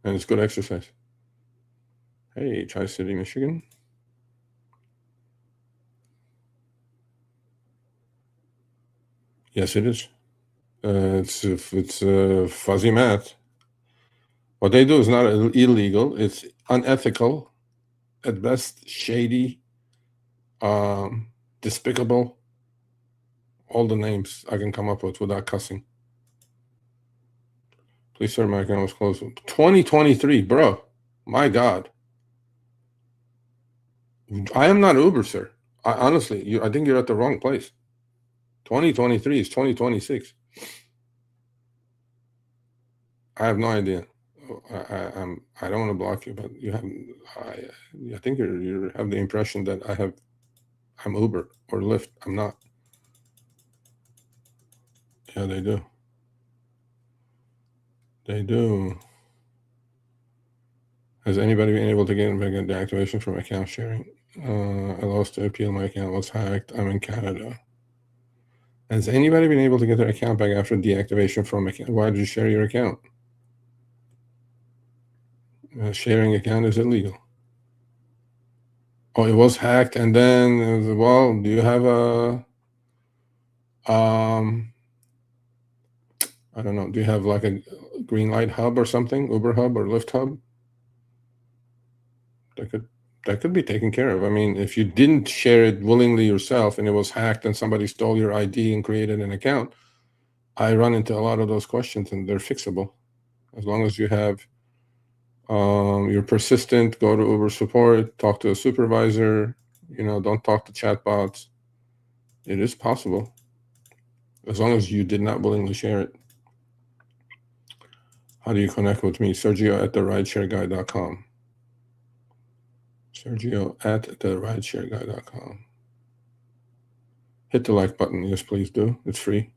S1: And it's good exercise. Hey, Tri-City, Michigan. Yes, it is. It's fuzzy math. What they do is not illegal. It's unethical, at best shady, despicable. All the names I can come up with without cussing. Please, sir, my account was closed. 2023, bro. My God. I am not Uber, sir. Honestly, I think you're at the wrong place. 2023 is 2026. I have no idea. I don't want to block you, but you have. I think you have the impression that I'm Uber or Lyft. I'm not. Yeah, they do. They do. Has anybody been able to get the activation from account sharing? I lost the appeal. My account was hacked. I'm in Canada. Has anybody been able to get their account back after deactivation from account? Why did you share your account? Sharing account is illegal. Oh, it was hacked, and then well, do you have a I don't know. Do you have like a green light hub or something, Uber hub or Lyft hub? That could be taken care of. I mean, if you didn't share it willingly yourself and it was hacked and somebody stole your ID and created an account, I run into a lot of those questions and they're fixable. As long as you have, you're persistent, go to Uber support, talk to a supervisor, don't talk to chatbots. It is possible. As long as you did not willingly share it. How do you connect with me? Sergio at therideshareguy.com. Sergio at therideshareguy.com. Hit the like button. Yes, please do. It's free.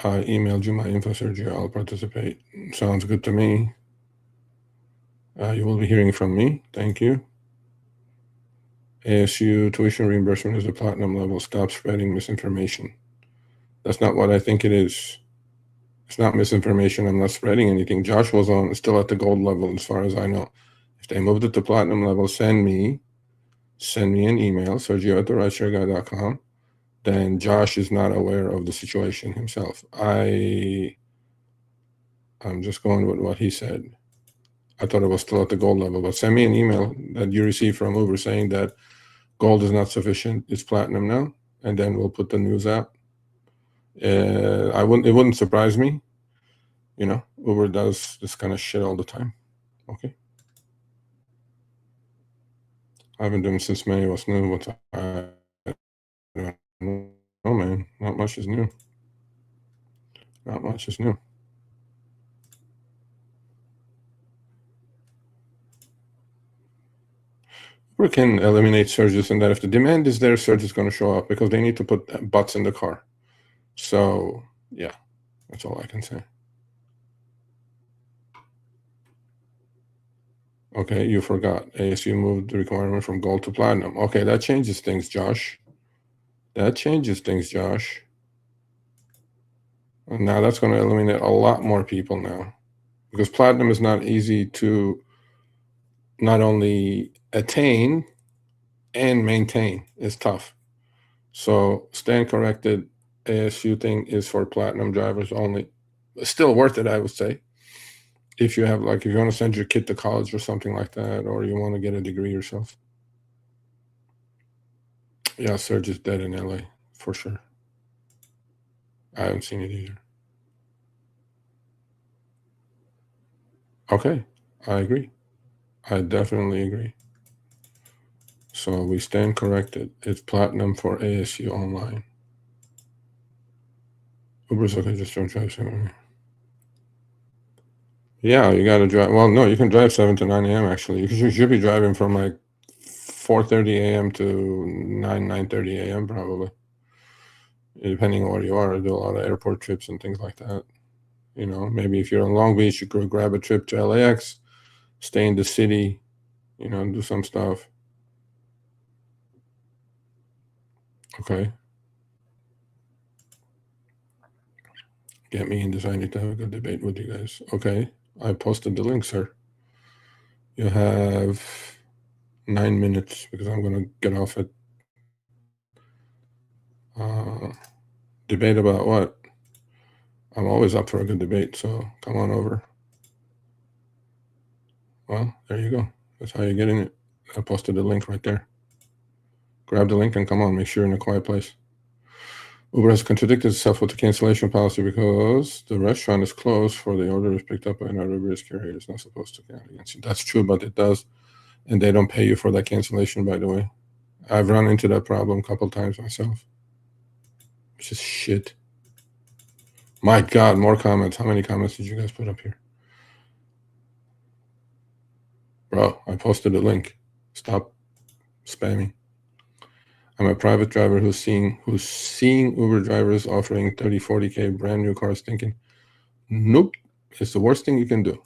S1: I emailed you my info, Sergio. I'll participate. Sounds good to me. You will be hearing from me. Thank you. ASU tuition reimbursement is a platinum level. Stop spreading misinformation. That's not what I think it is. It's not misinformation. I'm not spreading anything. Josh was still at the gold level as far as I know. If they moved it to platinum level, send me an email, Sergio at therideshareguy.com. Then Josh is not aware of the situation himself. I'm just going with what he said. I thought it was still at the gold level, but send me an email that you received from Uber saying that gold is not sufficient. It's platinum now, and then we'll put the news out. It wouldn't surprise me. Uber does this kind of shit all the time. Okay. I've been doing since May. What's new? What's I don't know, man. Not much is new. Not much is new. We can eliminate surges, and that if the demand is there, surge is going to show up because they need to put butts in the car. So yeah, that's all I can say. Okay, you forgot. ASU moved the requirement from gold to platinum. Okay, that changes things, Josh. That changes things, Josh. And now that's going to eliminate a lot more people now, because platinum is not easy to not only attain and maintain. It's tough. So stand corrected. ASU thing is for platinum drivers only. Still worth it, I would say. If you have, like, if you want to send your kid to college or something like that, or you want to get a degree yourself. Yeah, Surge is dead in LA for sure. I haven't seen it either. Okay, I agree. I definitely agree. So we stand corrected. It's platinum for ASU online. Uber's okay, just don't drive 7. Yeah, you got to drive. Well, no, you can drive 7 to 9 a.m. actually. You should be driving from like 4:30 a.m. to 9:30 a.m. probably, depending on where you are. I do a lot of airport trips and things like that. You know, maybe if you're in Long Beach, you could grab a trip to LAX, stay in the city, you know, do some stuff. Okay. Get me in deciding to have a good debate with you guys. Okay. I posted the link, sir. You have 9 minutes because I'm going to get off it. Debate about what? I'm always up for a good debate, so come on over. Well, there you go. That's how you get in it. I posted the link right there. Grab the link and come on. Make sure you're in a quiet place. Uber has contradicted itself with the cancellation policy because the restaurant is closed for the order is picked up by another Uber's carrier. It's not supposed to count against you. That's true, but it does. And they don't pay you for that cancellation, by the way. I've run into that problem a couple times myself. Which is shit. My God, more comments. How many comments did you guys put up here? Bro, I posted a link. Stop spamming. I'm a private driver who's seeing Uber drivers offering 30, 40K brand new cars thinking, nope, it's the worst thing you can do.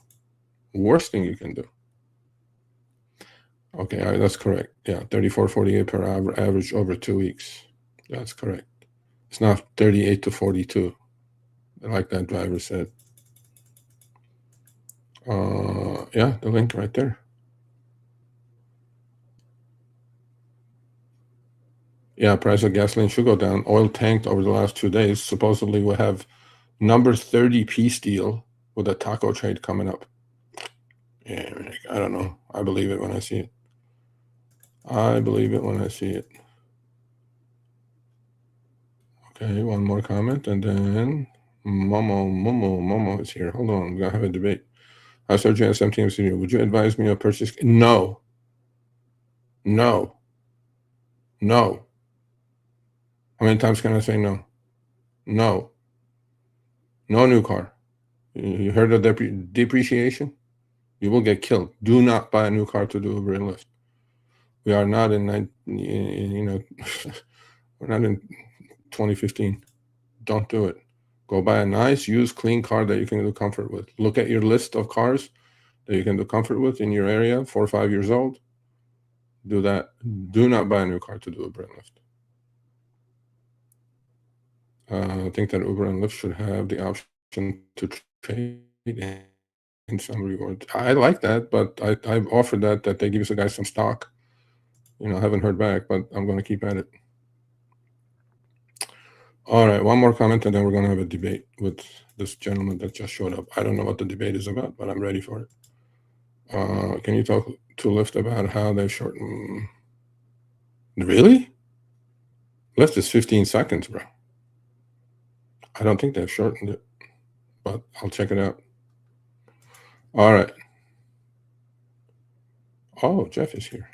S1: Worst thing you can do. Okay, that's correct. Yeah, 34, 48 per average over 2 weeks. That's correct. It's not 38 to 42, like that driver said. Yeah, the link right there. Yeah, price of gasoline should go down. Oil tanked over the last 2 days. Supposedly we'll have number 30 peace deal with a taco trade coming up. Yeah, I don't know. I believe it when I see it. I believe it when I see it. Okay, one more comment, and then Momo is here. Hold on, we're gonna have a debate. I Sergio and 17 studio. Would you advise me of purchase? No. No. No. How many times can I say no? No. No new car. You heard of depreciation? You will get killed. Do not buy a new car to do Uber and Lyft. We are not in we're not in 2015. Don't do it. Go buy a nice, used, clean car that you can do comfort with. Look at your list of cars that you can do comfort with in your area, 4 or 5 years old. Do that. Do not buy a new car to do Uber and Lyft. I think that Uber and Lyft should have the option to trade in some rewards. I like that, but I've offered that they give the guys some stock. You know, I haven't heard back, but I'm going to keep at it. All right, one more comment, and then we're going to have a debate with this gentleman that just showed up. I don't know what the debate is about, but I'm ready for it. Can you talk to Lyft about how they shorten? Really? Lyft is 15 seconds, bro. I don't think they've shortened it, but I'll check it out. All right. Oh, Jeff is here.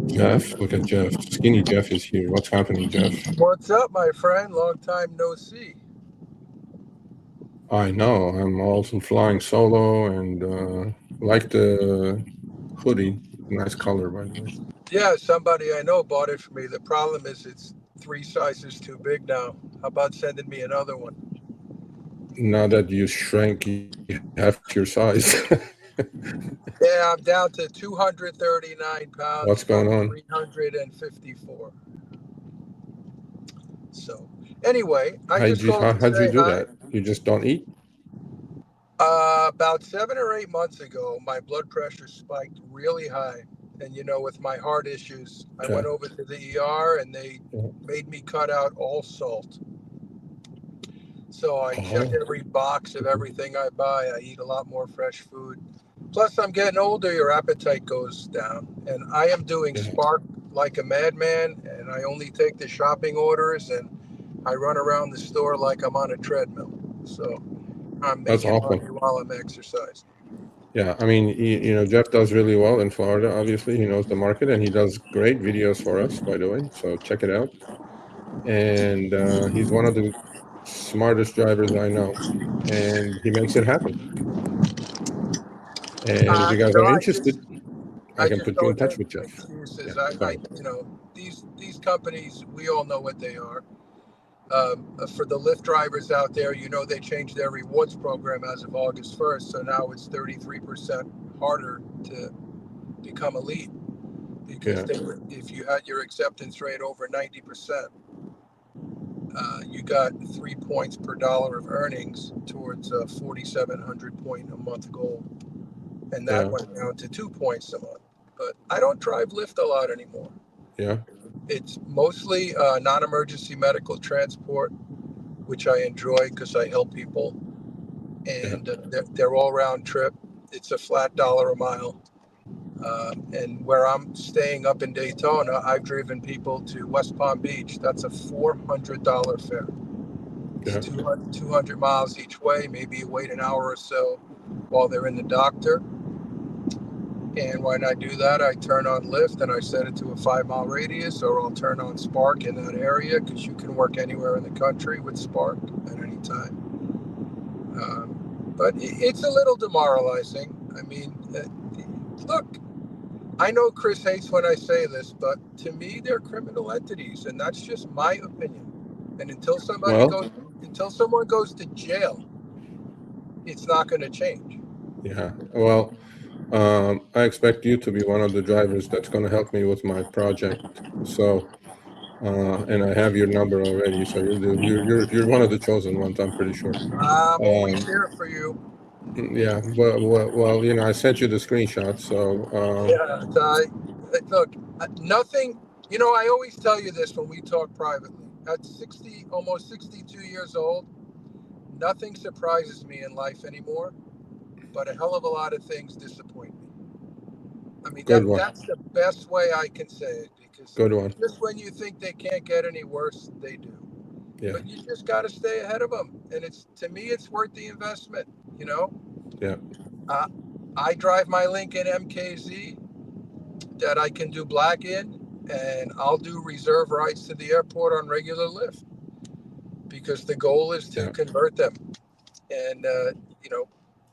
S1: Jeff, look at Jeff. Skinny Jeff is here. What's happening, Jeff?
S6: What's up, my friend? Long time no see.
S1: I know. I'm also flying solo and like the hoodie. Nice color, by the way.
S6: Yeah, somebody I know bought it for me. The problem is it's 3 sizes too big now. How about sending me another one?
S1: Now that you shrank half your size.
S6: Yeah, I'm down to 239 pounds.
S1: What's going on?
S6: 354. So, anyway, I
S1: How'd
S6: just called to
S1: you
S6: say
S1: do
S6: hi.
S1: that? You just don't eat?
S6: About 7 or 8 months ago, my blood pressure spiked really high. And, with my heart issues, I
S1: Yeah.
S6: went over to the ER and they
S1: Yeah.
S6: made me cut out all salt. So I check every box of everything I buy. I eat a lot more fresh food. Plus, I'm getting older, your appetite goes down. And I am doing
S1: Yeah.
S6: Spark like a madman, and I only take the shopping orders, and I run around the store like I'm on a treadmill. So I'm
S1: That's
S6: making
S1: awesome.
S6: money while I'm exercising.
S1: Yeah, I mean, Jeff does really well in Florida. Obviously, he knows the market, and he does great videos for us, by the way. So check it out. And he's one of the smartest drivers I know, and he makes it happen. And if you guys are interested, I can
S6: just
S1: put you in
S6: don't
S1: touch
S6: make
S1: with Jeff.
S6: excuses.
S1: Yeah, sorry.
S6: These companies, we all know what they are. For the Lyft drivers out there, they changed their rewards program as of August 1st. So now it's 33% harder to become elite because if you had your acceptance rate over 90%, you got 3 points per dollar of earnings towards a 4,700 point a month goal. And that went down to 2 points a month. But I don't drive Lyft a lot anymore.
S1: Yeah.
S6: It's mostly non-emergency medical transport, which I enjoy because I help people. And they're all round trip. It's a flat $1 a mile. And where I'm staying up in Daytona, I've driven people to West Palm Beach. That's a $400 fare. It's 200 miles each way. Maybe you wait an hour or so while they're in the doctor. And when I do that, I turn on Lyft and I set it to a 5-mile radius, or I'll turn on Spark in that area because you can work anywhere in the country with Spark at any time. But it's a little demoralizing. I mean, look, I know Chris hates when I say this, but to me, they're criminal entities, and that's just my opinion. And until someone goes to jail, it's not going to change.
S1: Yeah. Well, I expect you to be one of the drivers that's going to help me with my project. So, and I have your number already. So you're one of the chosen ones. I'm pretty sure.
S6: I'm always here for you.
S1: Yeah. Well, I sent you the screenshot. So.
S6: Look, nothing. I always tell you this when we talk privately. At almost 62 years old, nothing surprises me in life anymore, but a hell of a lot of things disappoint me. I mean, that's the best way I can say it, because just when you think they can't get any worse, they do. Yeah. But you just got to stay ahead of them, and to me, it's worth the investment.
S1: Yeah.
S6: I drive my Lincoln MKZ that I can do black in, and I'll do reserve rides to the airport on regular Lyft because the goal is to convert them. And,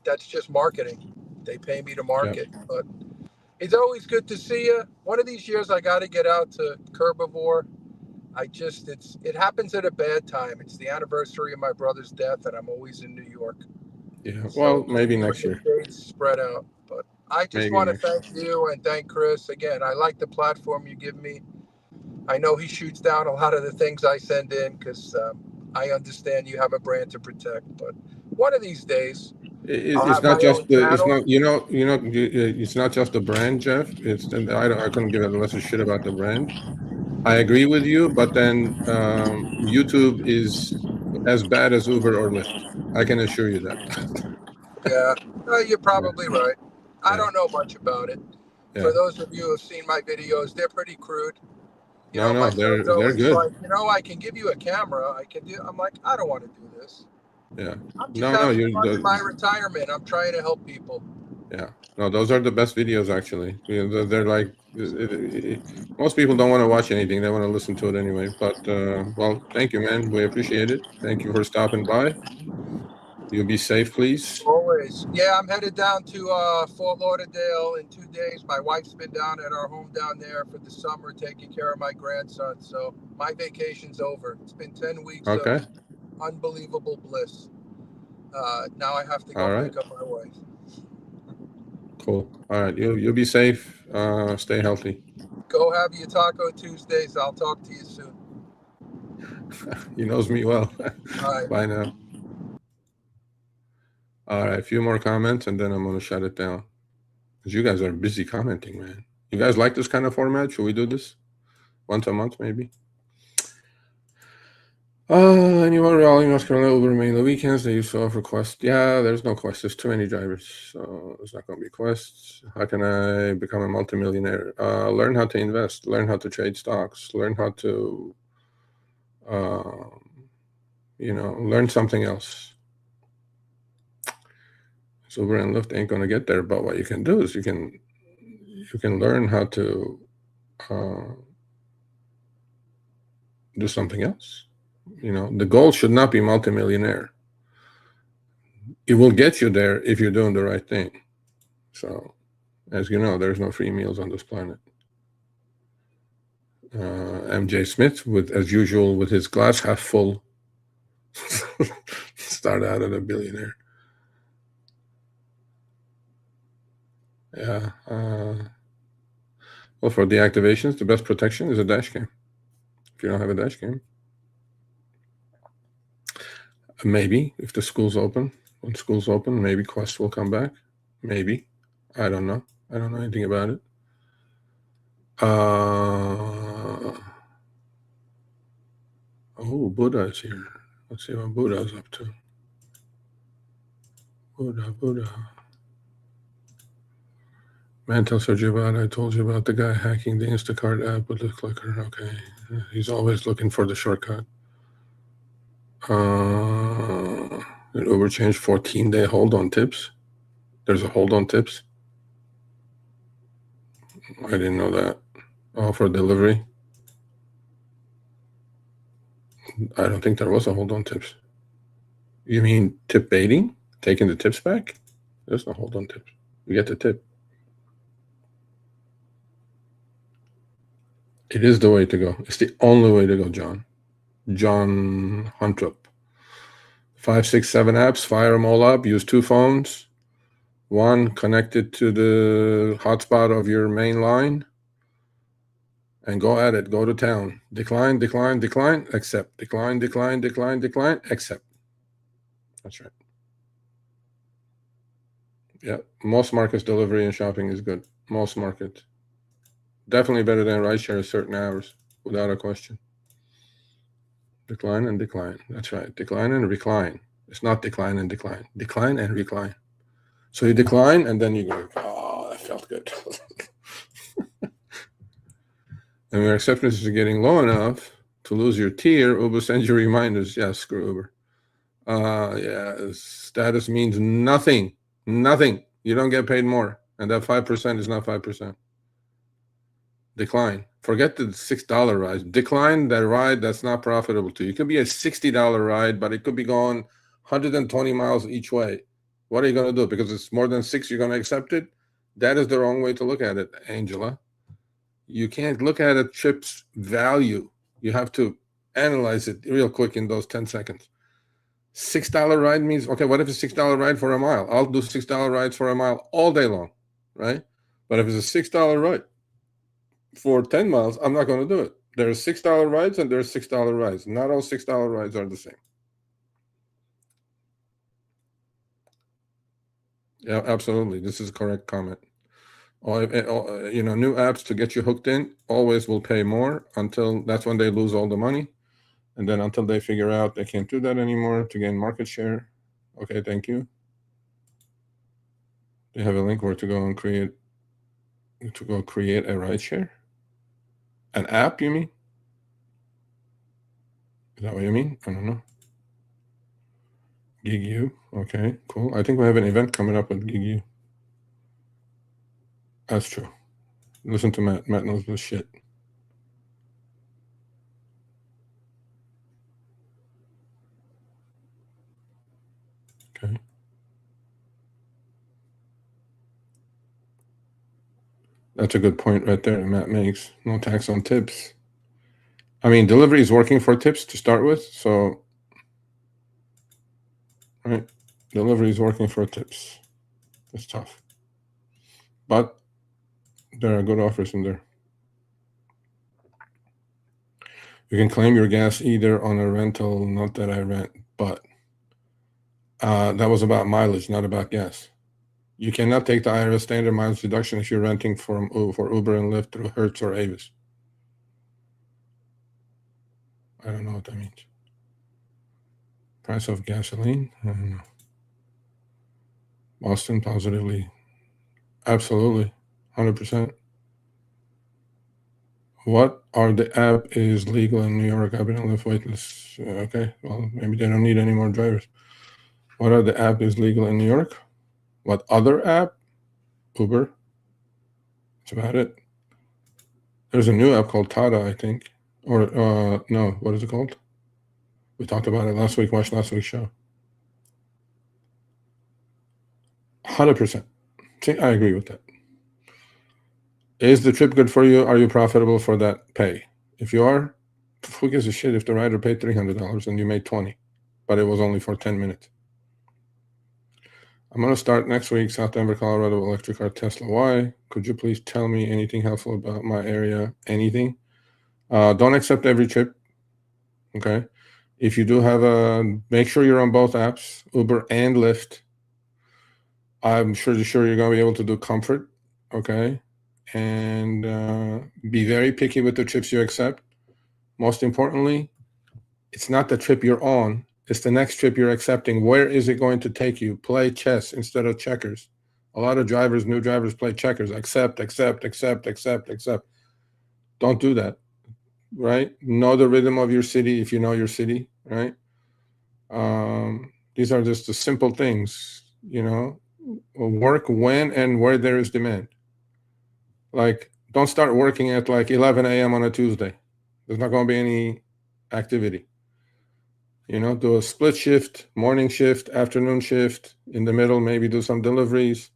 S6: that's just marketing. They pay me to market. Yeah. But it's always good to see you. One of these years, I got to get out to Curbivore. It happens at a bad time. It's the anniversary of my brother's death, and I'm always in New York.
S1: Yeah, well, maybe next year.
S6: Dates spread out. But I just want to thank you and thank Chris. Again, I like the platform you give me. I know he shoots down a lot of the things I send in because I understand you have a brand to protect. But one of these days,
S1: it's not just it's not just the brand, Jeff. I couldn't give a lesser shit about the brand. I agree with you, but then YouTube is as bad as Uber or Lyft. I can assure you that.
S6: Yeah, you're probably right. I don't know much about it. Yeah. For those of you who have seen my videos, they're pretty crude.
S1: They're good.
S6: Like, I can give you a camera. I'm like, I don't want to do this.
S1: Yeah.
S6: I'm just having fun in my retirement. I'm trying to help people.
S1: Yeah. No, those are the best videos, actually. They're like, most people don't want to watch anything. They want to listen to it anyway. But, well, thank you, man. We appreciate it. Thank you for stopping by. You'll be safe, please.
S6: Always. Yeah, I'm headed down to Fort Lauderdale in 2 days. My wife's been down at our home down there for the summer taking care of my grandson. So my vacation's over. It's been 10 weeks
S1: Okay.
S6: of unbelievable bliss. Now I have to go
S1: All right.
S6: pick up my wife.
S1: Cool. All right. You'll be safe. Stay healthy.
S6: Go have your Taco Tuesdays. I'll talk to you soon.
S1: He knows me well.
S6: All right.
S1: Bye now. All right. A few more comments, and then I'm going to shut it down. Because you guys are busy commenting, man. You guys like this kind of format? Should we do this once a month, maybe? Anyone rallying North Carolina will remain the weekends. They used to offer quests. Yeah, there's no quests. There's too many drivers. So there's not going to be quests. How can I become a multimillionaire? Learn how to invest. Learn how to trade stocks. Learn how to, learn something else. So Uber and Lyft ain't going to get there. But what you can do is you can learn how to do something else. The goal should not be multimillionaire. It will get you there if you're doing the right thing. So, as you know, there's no free meals on this planet. MJ Smith, as usual, with his glass half full, start out at a billionaire. Yeah. Well, for deactivations, the best protection is a dash cam. If you don't have a dash cam, maybe if the school's open. When school's open, maybe Quest will come back. Maybe. I don't know. I don't know anything about it. Oh, Buddha is here. Let's see what Buddha's up to. Buddha. Man, tell Sergio about I told you about the guy hacking the Instacart app with the clicker. Okay. He's always looking for the shortcut. Did Uber change 14-day hold on tips? There's a hold on tips? I didn't know that. Oh, for delivery? I don't think there was a hold on tips. You mean tip baiting? Taking the tips back? There's no hold on tips. You get the tip. It is the way to go. It's the only way to go, John. John Huntrup. 5, 6, 7 apps. Fire them all up. Use 2 phones. One connected to the hotspot of your main line. And go at it. Go to town. Decline, accept. Decline, accept. That's right. Yeah. Most markets, delivery and shopping is good. Most markets. Definitely better than rideshare at certain hours, without a question. Decline and decline. That's right. Decline and recline. It's not decline and decline. Decline and recline. So you decline and then you go, oh, that felt good. And your acceptance is getting low enough to lose your tier, Uber sends you reminders. Yeah, screw Uber. Yeah, status means nothing. Nothing. You don't get paid more. And that 5% is not 5%. Decline. Forget the $6 ride. Decline that ride that's not profitable to you. It could be a $60 ride, but it could be going 120 miles each way. What are you going to do? Because it's more than 6, you're going to accept it? That is the wrong way to look at it, Angela. You can't look at a trip's value. You have to analyze it real quick in those 10 seconds. $6 ride means, okay, what if it's $6 ride for a mile? I'll do $6 rides for a mile all day long, right? But if it's a $6 ride for 10 miles, I'm not going to do it. There's $6 rides and there's $6 rides. Not all $6 rides are the same. Yeah, absolutely. This is a correct comment. New apps to get you hooked in always will pay more until that's when they lose all the money. And then until they figure out they can't do that anymore to gain market share. Okay, thank you. They have a link where to go and create a rideshare? An app, you mean? Is that what you mean? I don't know. GigU. Okay, cool. I think we have an event coming up with GigU. That's true. Listen to Matt. Matt knows this shit. Okay. That's a good point right there Matt makes. No tax on tips. I mean, delivery is working for tips to start with, so right, delivery is working for tips. It's tough, but there are good offers in there. You can claim your gas either on a rental, not that I rent, but that was about mileage, not about gas. You cannot take the IRS standard mileage deduction if you're renting for Uber and Lyft through Hertz or Avis. I don't know what that means. Price of gasoline? I don't know. Boston, positively. Absolutely. 100%. What are the app is legal in New York? I've been on Lyft waitlist. Okay, well, maybe they don't need any more drivers. What are the app is legal in New York? What other app? Uber. That's about it. There's a new app called Tada, I think. Or, no, what is it called? We talked about it last week. Watch last week's show. 100%. See, I agree with that. Is the trip good for you? Are you profitable for that pay? If you are, who gives a shit if the rider paid $300 and you made 20, but it was only for 10 minutes? I'm going to start next week, South Denver, Colorado, electric car Tesla. Why? Could you please tell me anything helpful about my area? Anything? Don't accept every trip. Okay. If you do have make sure you're on both apps, Uber and Lyft. I'm sure you're going to be able to do comfort. Okay. And be very picky with the trips you accept. Most importantly, it's not the trip you're on. It's the next trip you're accepting. Where is it going to take you? Play chess instead of checkers. A lot of new drivers play checkers. Accept. Don't do that, right? Know the rhythm of your city if you know your city, right? These are just the simple things, work when and where there is demand. Like, don't start working at like 11 a.m. on a Tuesday. There's not going to be any activity. Do a split shift, morning shift, afternoon shift. In the middle, maybe do some deliveries.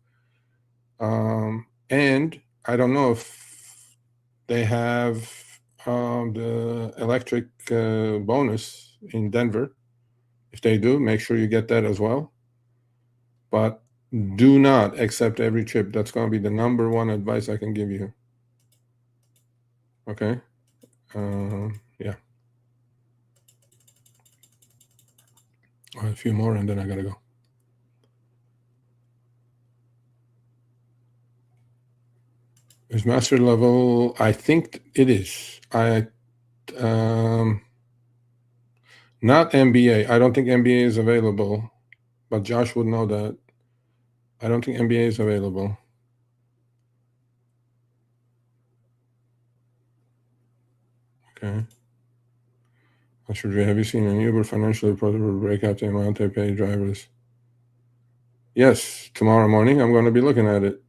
S1: And I don't know if they have the electric bonus in Denver. If they do, make sure you get that as well. But do not accept every trip. That's going to be the number one advice I can give you. Okay? Yeah. A few more and then I gotta go. Is master level? I think it is. Not MBA. I don't think MBA is available, but Josh would know that. I don't think MBA is available. Okay. Have you seen any Uber financial report that will break out the amount they pay drivers? Yes, tomorrow morning I'm going to be looking at it.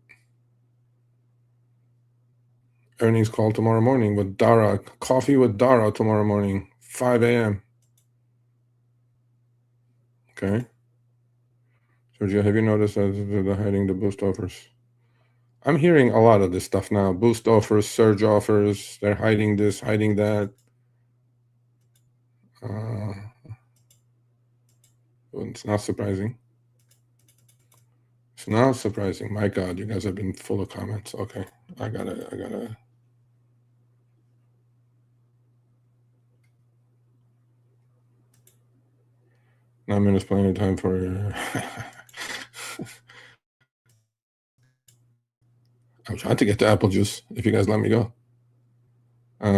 S1: Earnings call tomorrow morning with Dara. Coffee with Dara tomorrow morning, 5 a.m. Okay. Sergio, have you noticed that they're hiding the boost offers? I'm hearing a lot of this stuff now. Boost offers, surge offers. They're hiding this, hiding that. It's not surprising. It's not surprising. My God, you guys have been full of comments. Okay, I gotta. 9 minutes plenty of time for. I'm trying to get to apple juice. If you guys let me go.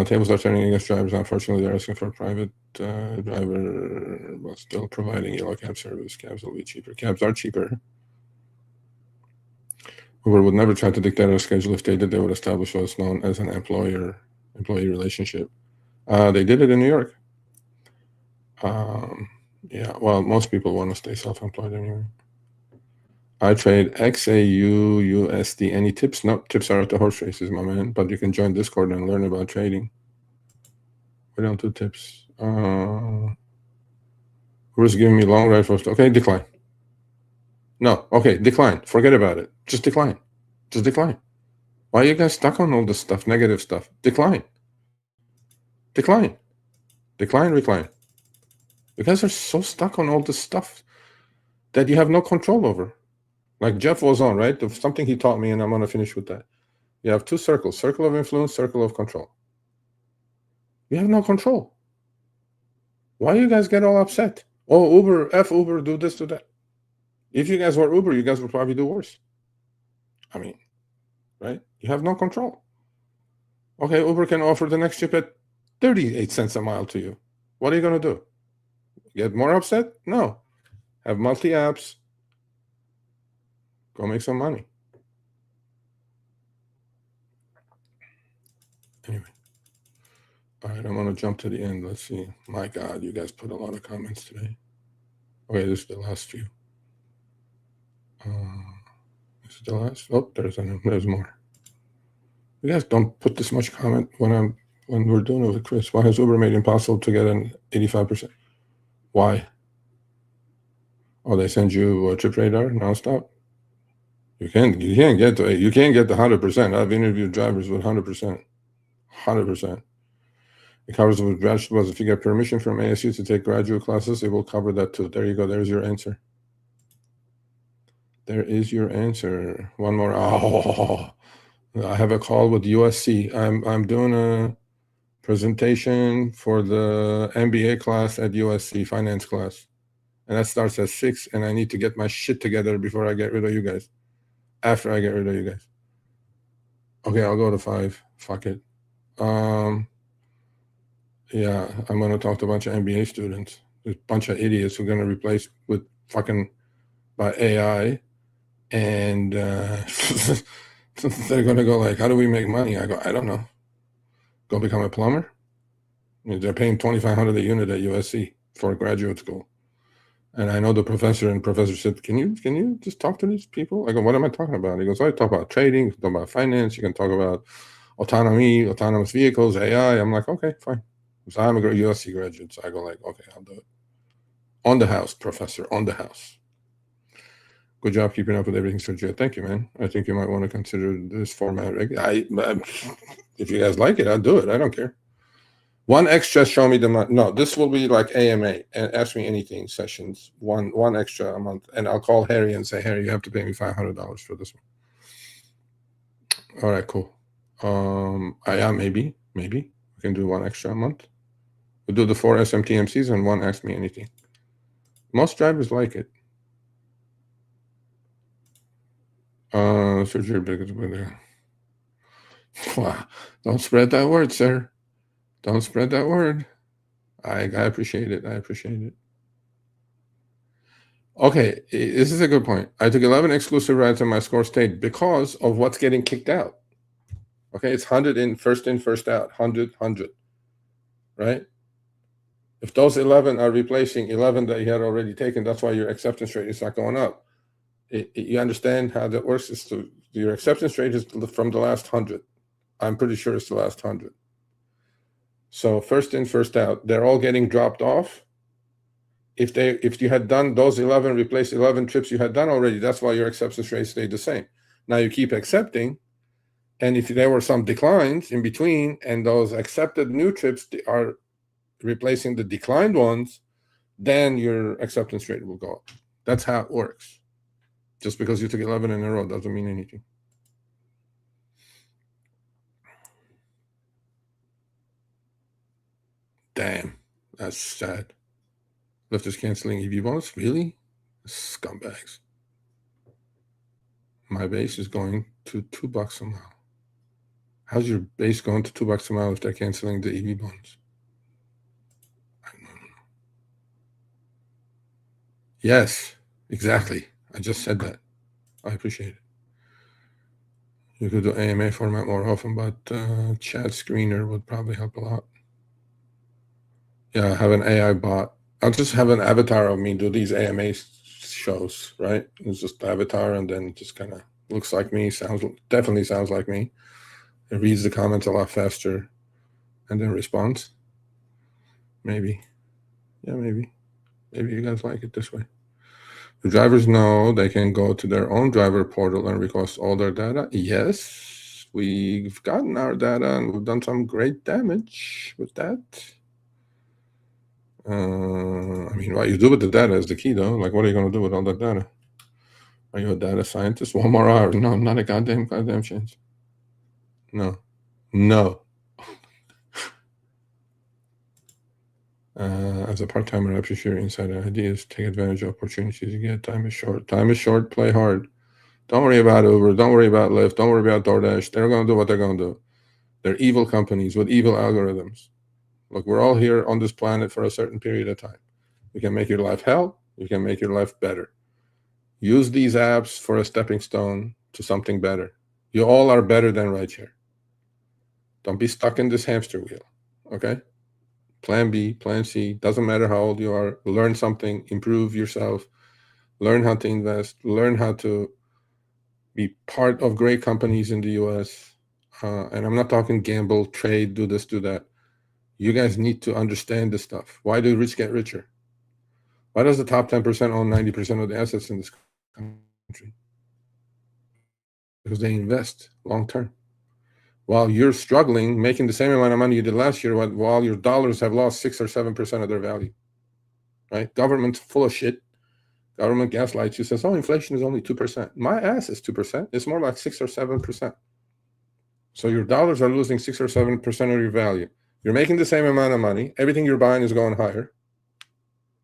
S1: Tables are turning against drivers. Unfortunately, they're asking for a private driver while still providing yellow cab service. Cabs will be cheaper. Cabs are cheaper. Uber would never try to dictate our schedule. If they did, they would establish what's known as an employee relationship. They did it in New York. Yeah, well, most people want to stay self-employed anyway. I trade XAU USD. Any tips? No, tips are at the horse races, my man. But you can join Discord and learn about trading. We don't do tips. Who's giving me long ride first? Okay, decline. No, okay, decline. Forget about it. Just decline. Just decline. Why are you guys stuck on all this stuff, negative stuff? Decline. Decline. Decline, recline. You guys are so stuck on all this stuff that you have no control over. Like Jeff was on, right? There's something he taught me, and I'm going to finish with that. You have two circles, circle of influence, circle of control. You have no control. Why you guys get all upset? Oh, Uber, F Uber, do this, do that. If you guys were Uber, you guys would probably do worse. I mean, right? You have no control. Okay, Uber can offer the next trip at 38 cents a mile to you. What are you going to do? Get more upset? No. Have multi-apps. Go make some money. Anyway. All right, I'm going to jump to the end. Let's see. My God, you guys put a lot of comments today. Okay, this is the last few. This is the last. Oh, there's more. You guys don't put this much comment when we're doing it with Chris. Why has Uber made it impossible to get an 85%? Why? Oh, they send you a trip radar nonstop. You can't get the 100%. I've interviewed drivers with 100%. 100%. It covers with vegetables. If you get permission from ASU to take graduate classes, it will cover that too. There you go. There's your answer. There is your answer. One more. Oh, I have a call with USC. I'm doing a presentation for the MBA class at USC, finance class. And that starts at 6, and I need to get my shit together before I get rid of you guys. After I get rid of you guys. Okay, I'll go to 5. Fuck it. Yeah, I'm going to talk to a bunch of MBA students. There's a bunch of idiots who are going to replace with fucking by AI. And they're going to go like, how do we make money? I go, I don't know. Go become a plumber? I mean, they're paying $2,500 a unit at USC for graduate school. And I know the professor, and professor said, can you just talk to these people? I go, what am I talking about? He goes, I talk about trading, talk about finance, you can talk about autonomy, autonomous vehicles, AI. I'm like, okay, fine. So I'm a USC graduate, so I go like, okay, I'll do it. On the house, professor, on the house. Good job keeping up with everything, Sergio. Thank you, man. I think you might want to consider this format. If you guys like it, I'll do it. I don't care. 1 extra, show me the month. No, this will be like AMA and ask me anything sessions. One extra a month, and I'll call Harry and say, Harry, you have to pay me $500 for this one. All right, cool. Maybe we can do 1 extra a month. We'll do the 4 SMTMCs and 1 ask me anything. Most drivers like it. Sergio, wow. Don't spread that word, sir. Don't spread that word. I appreciate it. I appreciate it. Okay, this is a good point. I took 11 exclusive rides and my score stayed because of what's getting kicked out. Okay, it's 100 in, first out, 100, right? If those 11 are replacing 11 that you had already taken, that's why your acceptance rate is not going up. You understand how that works? Your acceptance rate is from the last 100. I'm pretty sure it's the last 100. So first in, first out, they're all getting dropped off. If you had done those 11, replaced 11 trips you had done already, that's why your acceptance rate stayed the same. Now you keep accepting, and if there were some declines in between, and those accepted new trips are replacing the declined ones, then your acceptance rate will go up. That's how it works. Just because you took 11 in a row doesn't mean anything. Damn, that's sad. Lyft is canceling EV bonus? Really? Scumbags. My base is going to $2 a mile. How's your base going to $2 a mile if they're canceling the EV bonus? I don't know. Yes, exactly. I just said that. I appreciate it. You could do AMA format more often, but chat screener would probably help a lot. Yeah, have an AI bot. I'll just have an avatar of me do these AMA shows, right? It's just avatar, and then it just kind of looks like me. Definitely sounds like me. It reads the comments a lot faster, and then responds. Maybe, yeah, maybe you guys like it this way. The drivers know they can go to their own driver portal and request all their data. Yes, we've gotten our data, and we've done some great damage with that. I mean, what you do with the data is the key, though. Like, what are you going to do with all that data? Are you a data scientist? 1 more hour. No, not a goddamn chance. No. As a part-timer, I appreciate your insider ideas. Take advantage of opportunities you get. Time is short. Play hard. Don't worry about Uber. Don't worry about Lyft. Don't worry about DoorDash. They're going to do what they're going to do. They're evil companies with evil algorithms. Look, we're all here on this planet for a certain period of time. You can make your life hell. You can make your life better. Use these apps for a stepping stone to something better. You all are better than rideshare. Don't be stuck in this hamster wheel, okay? Plan B, plan C, doesn't matter how old you are. Learn something, improve yourself, learn how to invest, learn how to be part of great companies in the US. And I'm not talking gamble, trade, do this, do that. You guys need to understand this stuff. Why do rich get richer? Why does the top 10% own 90% of the assets in this country? Because they invest long term. While you're struggling, making the same amount of money you did last year, while your dollars have lost 6 or 7% of their value. Right? Government's full of shit. Government gaslights you, says, oh, inflation is only 2%. My ass is 2%. It's more like 6 or 7%. So your dollars are losing 6 or 7% of your value. You're making the same amount of money. Everything you're buying is going higher.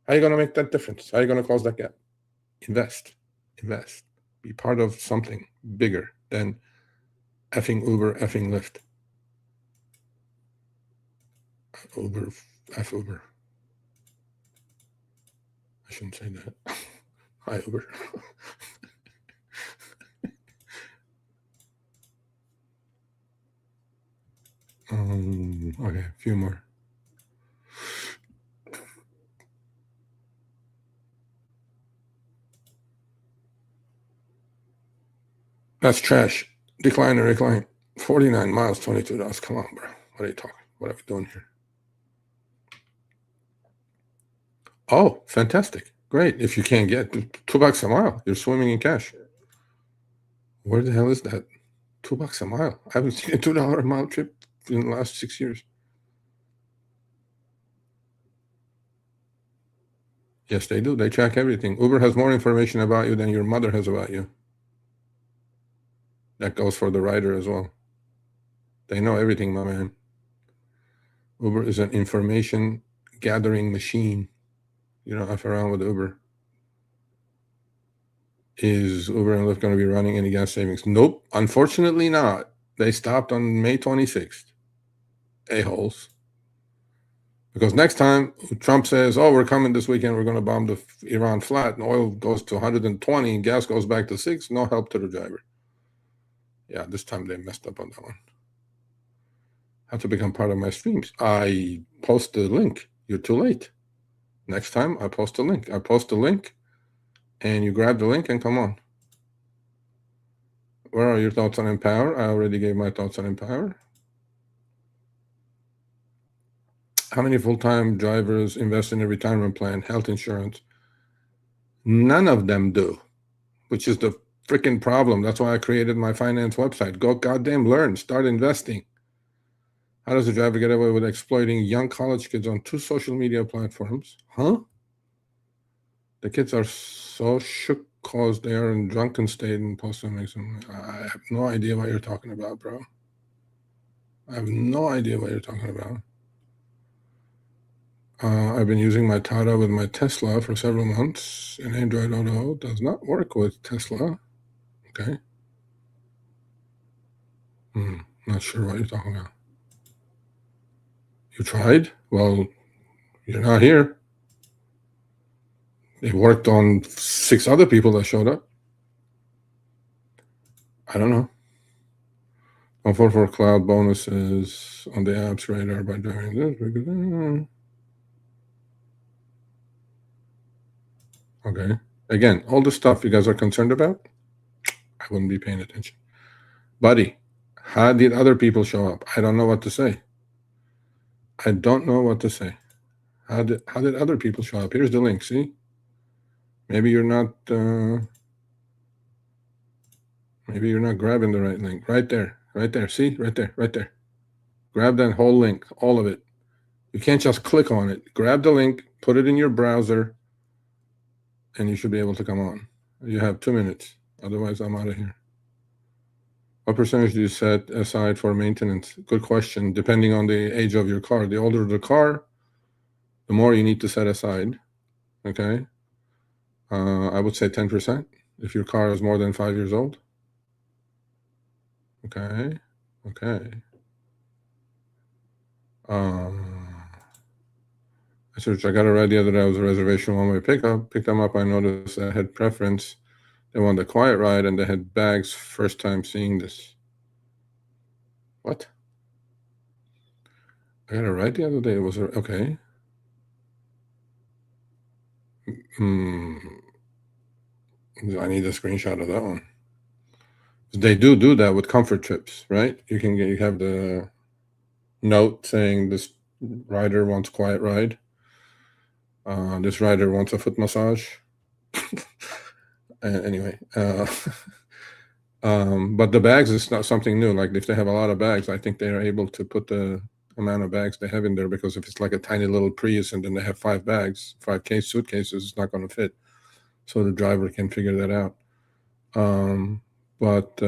S1: How are you going to make that difference? How are you going to close that gap? Invest. Be part of something bigger than effing Uber, effing Lyft. Uber. I shouldn't say that. Hi, Uber. Okay, a few more. That's trash. Decline. 49 miles, $22. Come on, bro. What are you talking? What are we doing here? Oh, fantastic. Great. If you can't get $2 a mile, you're swimming in cash. Where the hell is that? $2 a mile. I haven't seen a $2 a mile trip in the last 6 years. Yes, they do. They track everything. Uber has more information about you than your mother has about you. That goes for the rider as well. They know everything, my man. Uber is an information gathering machine. You don't F around with Uber. Is Uber and Lyft going to be running any gas savings? Nope. Unfortunately not. They stopped on May 26th. A-holes. Because next time Trump says, oh, we're coming this weekend, we're going to bomb the Iran flat, and oil goes to 120 and gas goes back to 6, no help to the driver. Yeah, this time they messed up on that one. How to become part of my streams? I post the link. You're too late. Next time I post a link. And you grab the link and come on. Where are your thoughts on Empower? I already gave my thoughts on Empower. How many full-time drivers invest in a retirement plan, health insurance? None of them do, which is the freaking problem. That's why I created my finance website. Go goddamn learn, start investing. How does a driver get away with exploiting young college kids on 2 social media platforms? Huh? The kids are so shook because they are in drunken state and post them. I have no idea what you're talking about, bro. I have no idea what you're talking about. I've been using my Tata with my Tesla for several months, and Android Auto does not work with Tesla. Okay. Not sure what you're talking about. You tried? Well, you're not here. It worked on 6 other people that showed up. I don't know. Don't fall for cloud bonuses on the apps radar by doing this. Okay. Again, all the stuff you guys are concerned about, I wouldn't be paying attention. Buddy, how did other people show up? I don't know what to say. I don't know what to say. How did other people show up? Here's the link. See, maybe you're not grabbing the right link. Right there. See, right there. Grab that whole link, all of it. You can't just click on it. Grab the link, put it in your browser, and you should be able to come on. You have 2 minutes. Otherwise, I'm out of here. What percentage do you set aside for maintenance? Good question. Depending on the age of your car. The older the car, the more you need to set aside. Okay. I would say 10% if your car is more than 5 years old. Okay. I got a ride the other day. I was a reservation one-way pickup. Picked them up. I noticed I had preference. They wanted a quiet ride, and they had bags. First time seeing this. What? I got a ride the other day. It was okay. I need a screenshot of that one. They do that with comfort trips, right? You have the note saying this rider wants quiet ride. This rider wants a foot massage. Anyway, but the bags is not something new. Like if they have a lot of bags, I think they are able to put the amount of bags they have in there, because if it's like a tiny little Prius and then they have 5 bags, 5 suitcases, it's not going to fit. So the driver can figure that out. But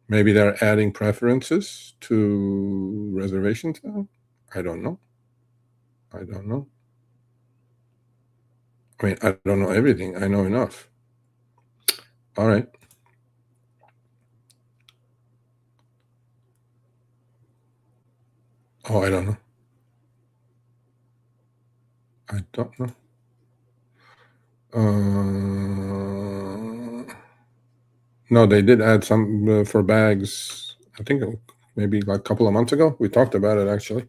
S1: maybe they're adding preferences to reservations now. I don't know. I mean, I don't know everything. I know enough. All right. Oh, I don't know. No, they did add some for bags. I think maybe like a couple of months ago. We talked about it, actually.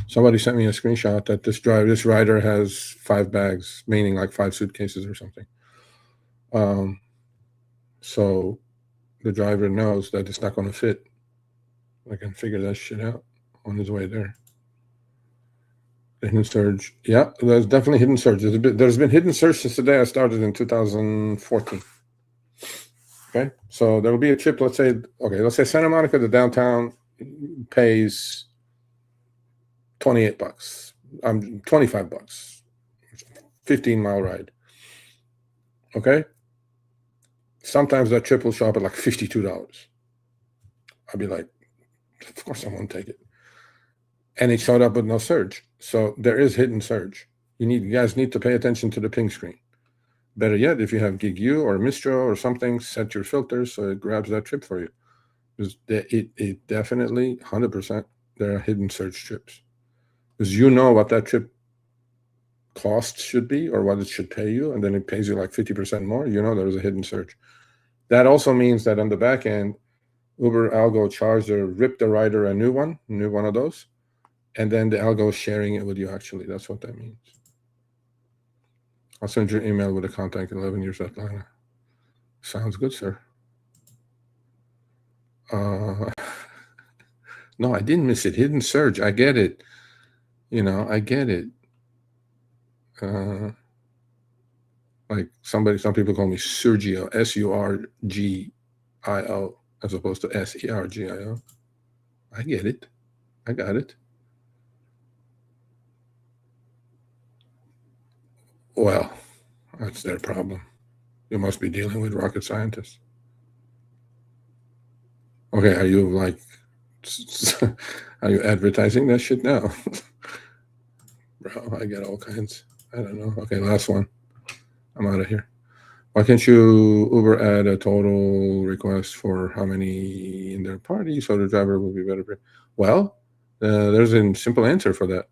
S1: Somebody sent me a screenshot that this rider has 5 bags, meaning like 5 suitcases or something. So the driver knows that it's not going to fit. I can figure that shit out on his way there. The hidden surge. Yeah, there's definitely hidden surge. There's been hidden surge since the day I started in 2014. Okay, so there will be a trip. Let's say Santa Monica to downtown pays $28. $25. 15-mile ride. Okay. Sometimes that trip will show up at like $52. I'll be like, of course I won't take it. And it showed up with no surge. So there is hidden surge. You guys need to pay attention to the ping screen. Better yet, if you have Gig U or Mistro or something, set your filters so it grabs that trip for you. It definitely, 100%, there are hidden surge trips. Because you know what that trip cost should be or what it should pay you, and then it pays you like 50% more. You know there's a hidden surge. That also means that on the back end, Uber algo charged or rip the rider a new one of those, and then the algo is sharing it with you. Actually, that's what that means. I'll send your email with a contact 11 years Atlanta. Sounds good, sir. No, I didn't miss it. Hidden surge. I get it. I get it. Like some people call me Sergio, Surgio, as opposed to Sergio. I get it. I got it. Well, that's their problem. You must be dealing with rocket scientists. Okay, are you advertising that shit now? Bro, I get all kinds. I don't know. Okay, last one. I'm out of here. Why can't you Uber add a total request for how many in their party so the driver will be better? Well, there's a simple answer for that.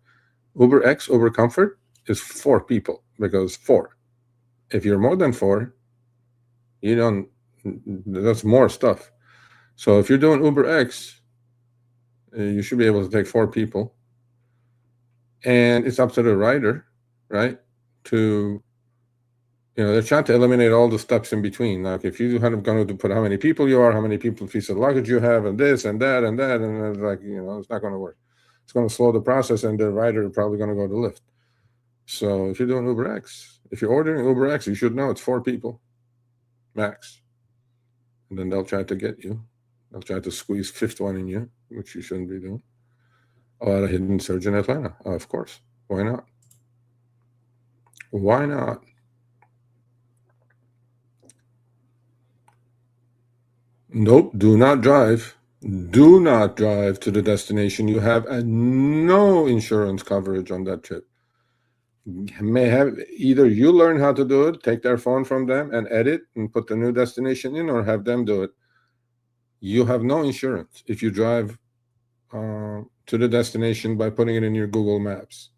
S1: UberX, Uber Comfort, is 4 people, because 4. If you're more than 4, that's more stuff. So if you're doing UberX, you should be able to take 4 people. And it's up to the rider, right, to they're trying to eliminate all the steps in between. Like if you kind of going to put how many people you are, how many people piece of luggage you have, and this and that and that, and it's like, it's not going to work. It's going to slow the process, and the rider is probably going to go to Lyft. So if you're doing Uber X, if you're ordering Uber X, you should know it's 4 people max. And then they'll try to get you. They'll try to squeeze fifth one in you, which you shouldn't be doing. A lot of hidden surge in Atlanta, of course. Why not? Why not? Nope, do not drive. Do not drive to the destination. You have no insurance coverage on that trip. May have either you learn how to do it, take their phone from them and edit and put the new destination in, or have them do it. You have no insurance if you drive to the destination by putting it in your Google Maps.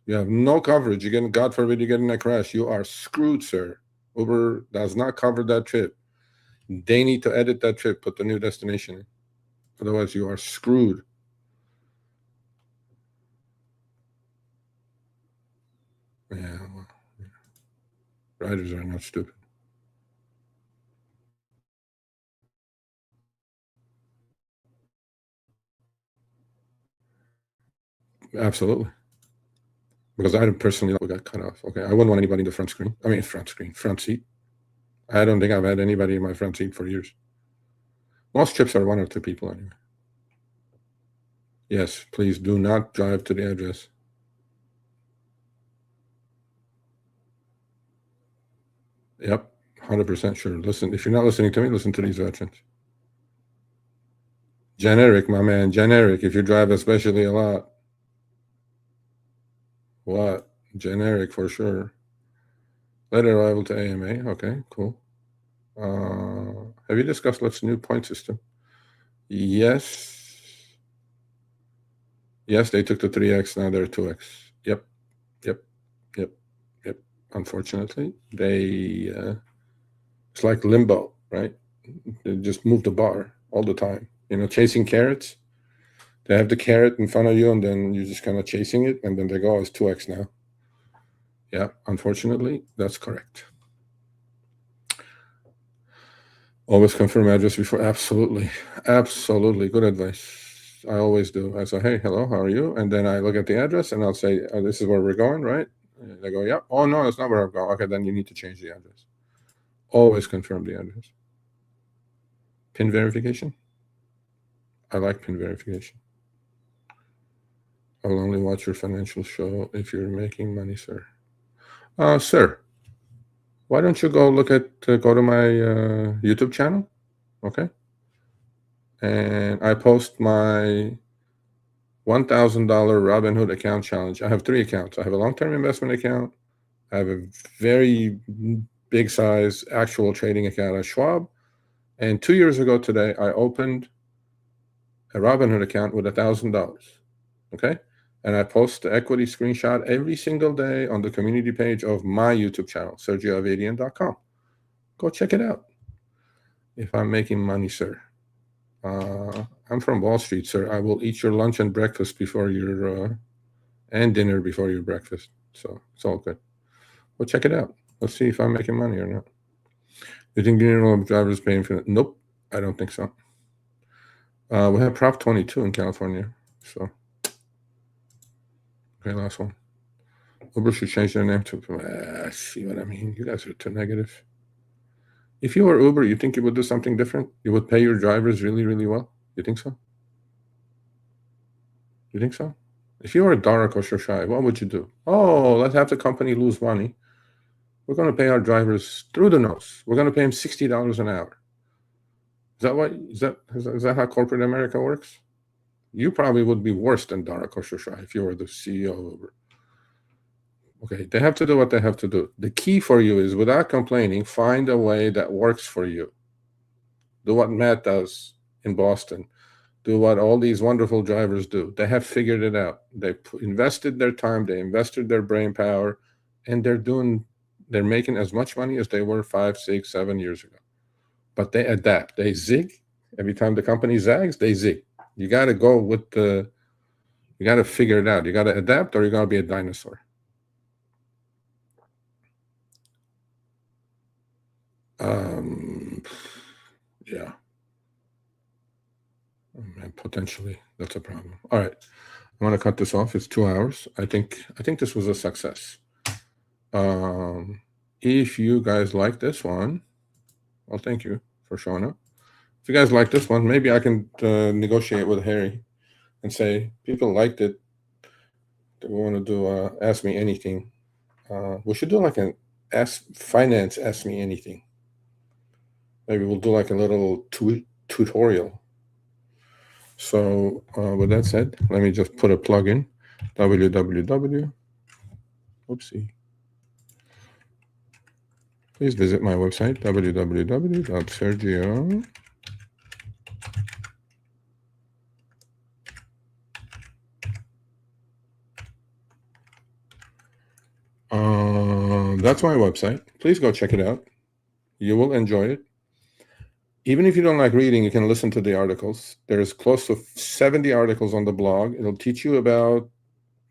S1: You have no coverage. You get, God forbid, you get in a crash. You are screwed, sir. Uber does not cover that trip. They need to edit that trip, put the new destination in. Otherwise, you are screwed. Yeah, well, riders are not stupid. Absolutely. Because I personally got cut off. Okay, I wouldn't want anybody in the front seat. I don't think I've had anybody in my front seat for years. Most trips are 1 or 2 people anyway. Yes, please do not drive to the address. Yep, 100% sure. Listen, if you're not listening to me, listen to these veterans. Generic, my man, generic. If you drive especially a lot. What? Generic for sure. Late arrival to AMA. Okay, cool. Have you discussed Lyft's new point system? Yes. Yes, they took the 3X, now they're 2X. Yep. Unfortunately, they it's like limbo, right? They just move the bar all the time. Chasing carrots. They have the carrot in front of you, and then you're just kind of chasing it, and then they go, it's 2X now. Yeah, unfortunately, that's correct. Always confirm address before. Absolutely. Good advice. I always do. I say, hey, hello, how are you? And then I look at the address, and I'll say, oh, this is where we're going, right? And they go, yeah. Oh, no, it's not where I'm going. Okay, then you need to change the address. Always confirm the address. PIN verification. I like PIN verification. I will only watch your financial show if you're making money, sir. Sir, why don't you go to my YouTube channel, okay? And I post my $1,000 Robinhood account challenge. I have 3 accounts. I have a long-term investment account. I have a very big size actual trading account at Schwab. And 2 years ago today, I opened a Robinhood account with $1,000, okay? And I post the equity screenshot every single day on the community page of my YouTube channel, sergioavadian.com. Go check it out. If I'm making money, sir. I'm from Wall Street, sir. I will eat your lunch and breakfast before your and dinner before your breakfast. So it's all good. Well, check it out. Let's see if I'm making money or not. You think general drivers paying for it? Nope, I don't think so. We have Prop 22 in California. So, okay, last one. Uber should change their name to. See what I mean? You guys are too negative. If you were Uber, you think you would do something different? You would pay your drivers really, really well? You think so? You think so? If you were Dara Khosrowshahi, what would you do? Oh, let's have the company lose money. We're going to pay our drivers through the nose. We're going to pay them $60 an hour. Is that how corporate America works? You probably would be worse than Dara Khosrowshahi if you were the CEO of Uber. Okay, they have to do what they have to do. The key for you is, without complaining, find a way that works for you. Do what Matt does in Boston. Do what all these wonderful drivers do. They have figured it out. They invested their time. They invested their brain power, and they're making as much money as they were 5, 6, 7 years ago. But they adapt. They zig. Every time the company zags, they zig. You got to go with you got to figure it out. You got to adapt, or you're going to be a dinosaur. Yeah. And potentially that's a problem. All right. I want to cut this off. It's 2 hours. I think this was a success. If you guys like this one, well, thank you for showing up. If you guys like this one, maybe I can negotiate with Harry and say people liked it. They want to do Ask Me Anything. We should do like an Ask Me Anything. Maybe we'll do like a little tutorial. So with that said, let me just put a plug in. www. Oopsie. Please visit my website, www.sergio. That's my website. Please go check it out. You will enjoy it. Even if you don't like reading, you can listen to the articles. There's close to 70 articles on the blog. It'll teach you about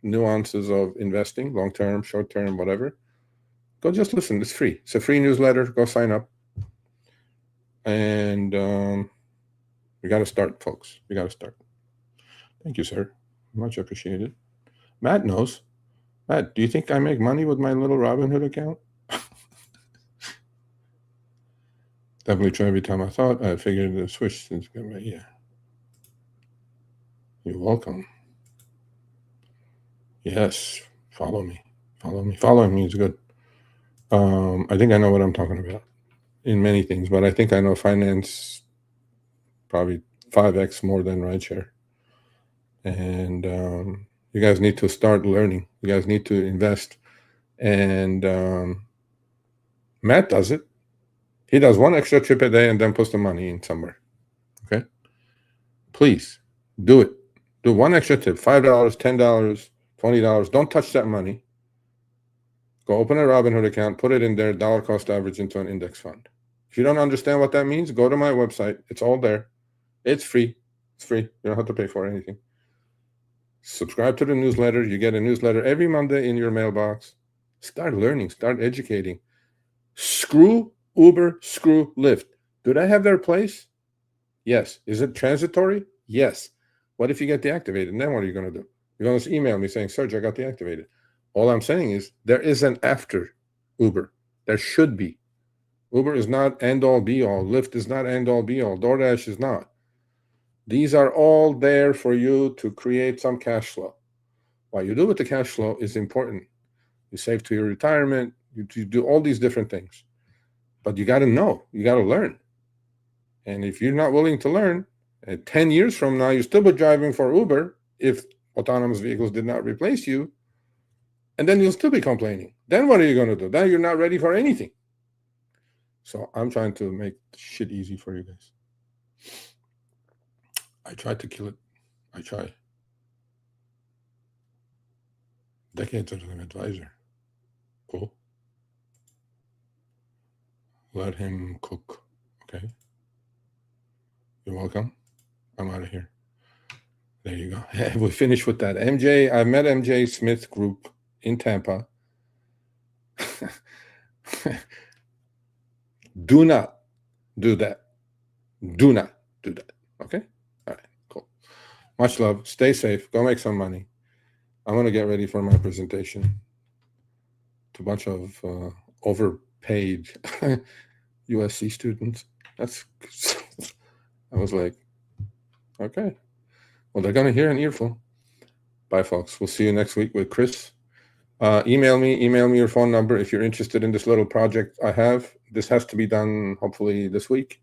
S1: nuances of investing, long-term, short-term, whatever. Go just listen. It's free. It's a free newsletter. Go sign up. And we got to start, folks. We got to start. Thank you, sir. Much appreciated. Matt knows. Matt, do you think I make money with my little Robinhood account? Definitely try every time I thought. I figured the switch since yeah. You're welcome. Yes. Follow me. Follow me. Following me is good. I think I know what I'm talking about in many things, but I think I know finance probably 5x more than rideshare. And you guys need to start learning. You guys need to invest. And Matt does it. He does one extra trip a day and then puts the money in somewhere. Okay? Please do it. Do one extra tip, $5, $10, $20. Don't touch that money. Go open a Robinhood account, put it in there, dollar cost average into an index fund. If you don't understand what that means, go to my website. It's all there. It's free. It's free. You don't have to pay for anything. Subscribe to the newsletter. You get a newsletter every Monday in your mailbox. Start learning. Start educating. Screw Uber, screw Lyft. Do they have their place? Yes. Is it transitory? Yes. What if you get deactivated? And then what are you going to do? You're going to email me saying, Sergio, I got deactivated. All I'm saying is there is an after Uber. There should be. Uber is not end-all, be-all. Lyft is not end-all, be-all. DoorDash is not. These are all there for you to create some cash flow. What you do with the cash flow is important. You save to your retirement. You do all these different things. But you got to know. You got to learn. And if you're not willing to learn, 10 years from now, you'll still be driving for Uber if autonomous vehicles did not replace you. And then you'll still be complaining. Then what are you going to do? Then you're not ready for anything. So I'm trying to make shit easy for you guys. I tried to kill it. I try. Decades as an advisor. Cool. Let him cook. Okay. You're welcome. I'm out of here. There you go. We finished with that. MJ, I met MJ Smith Group in Tampa. Do not do that. Do not do that. Okay? All right, cool. Much love. Stay safe. Go make some money. I'm going to get ready for my presentation to a bunch of overpaid USC students. I was like, okay. Well, they're going to hear an earful. Bye, folks. We'll see you next week with Chris. Email me your phone number if you're interested in this little project I have. This has to be done hopefully this week.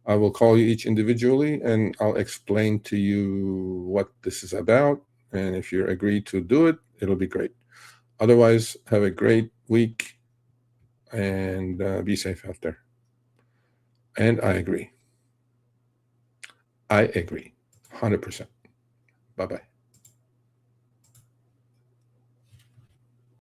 S1: I will call you each individually and I'll explain to you what this is about. And if you agree to do it, it'll be great. Otherwise, have a great week and be safe out there. And I agree. 100%. Bye-bye.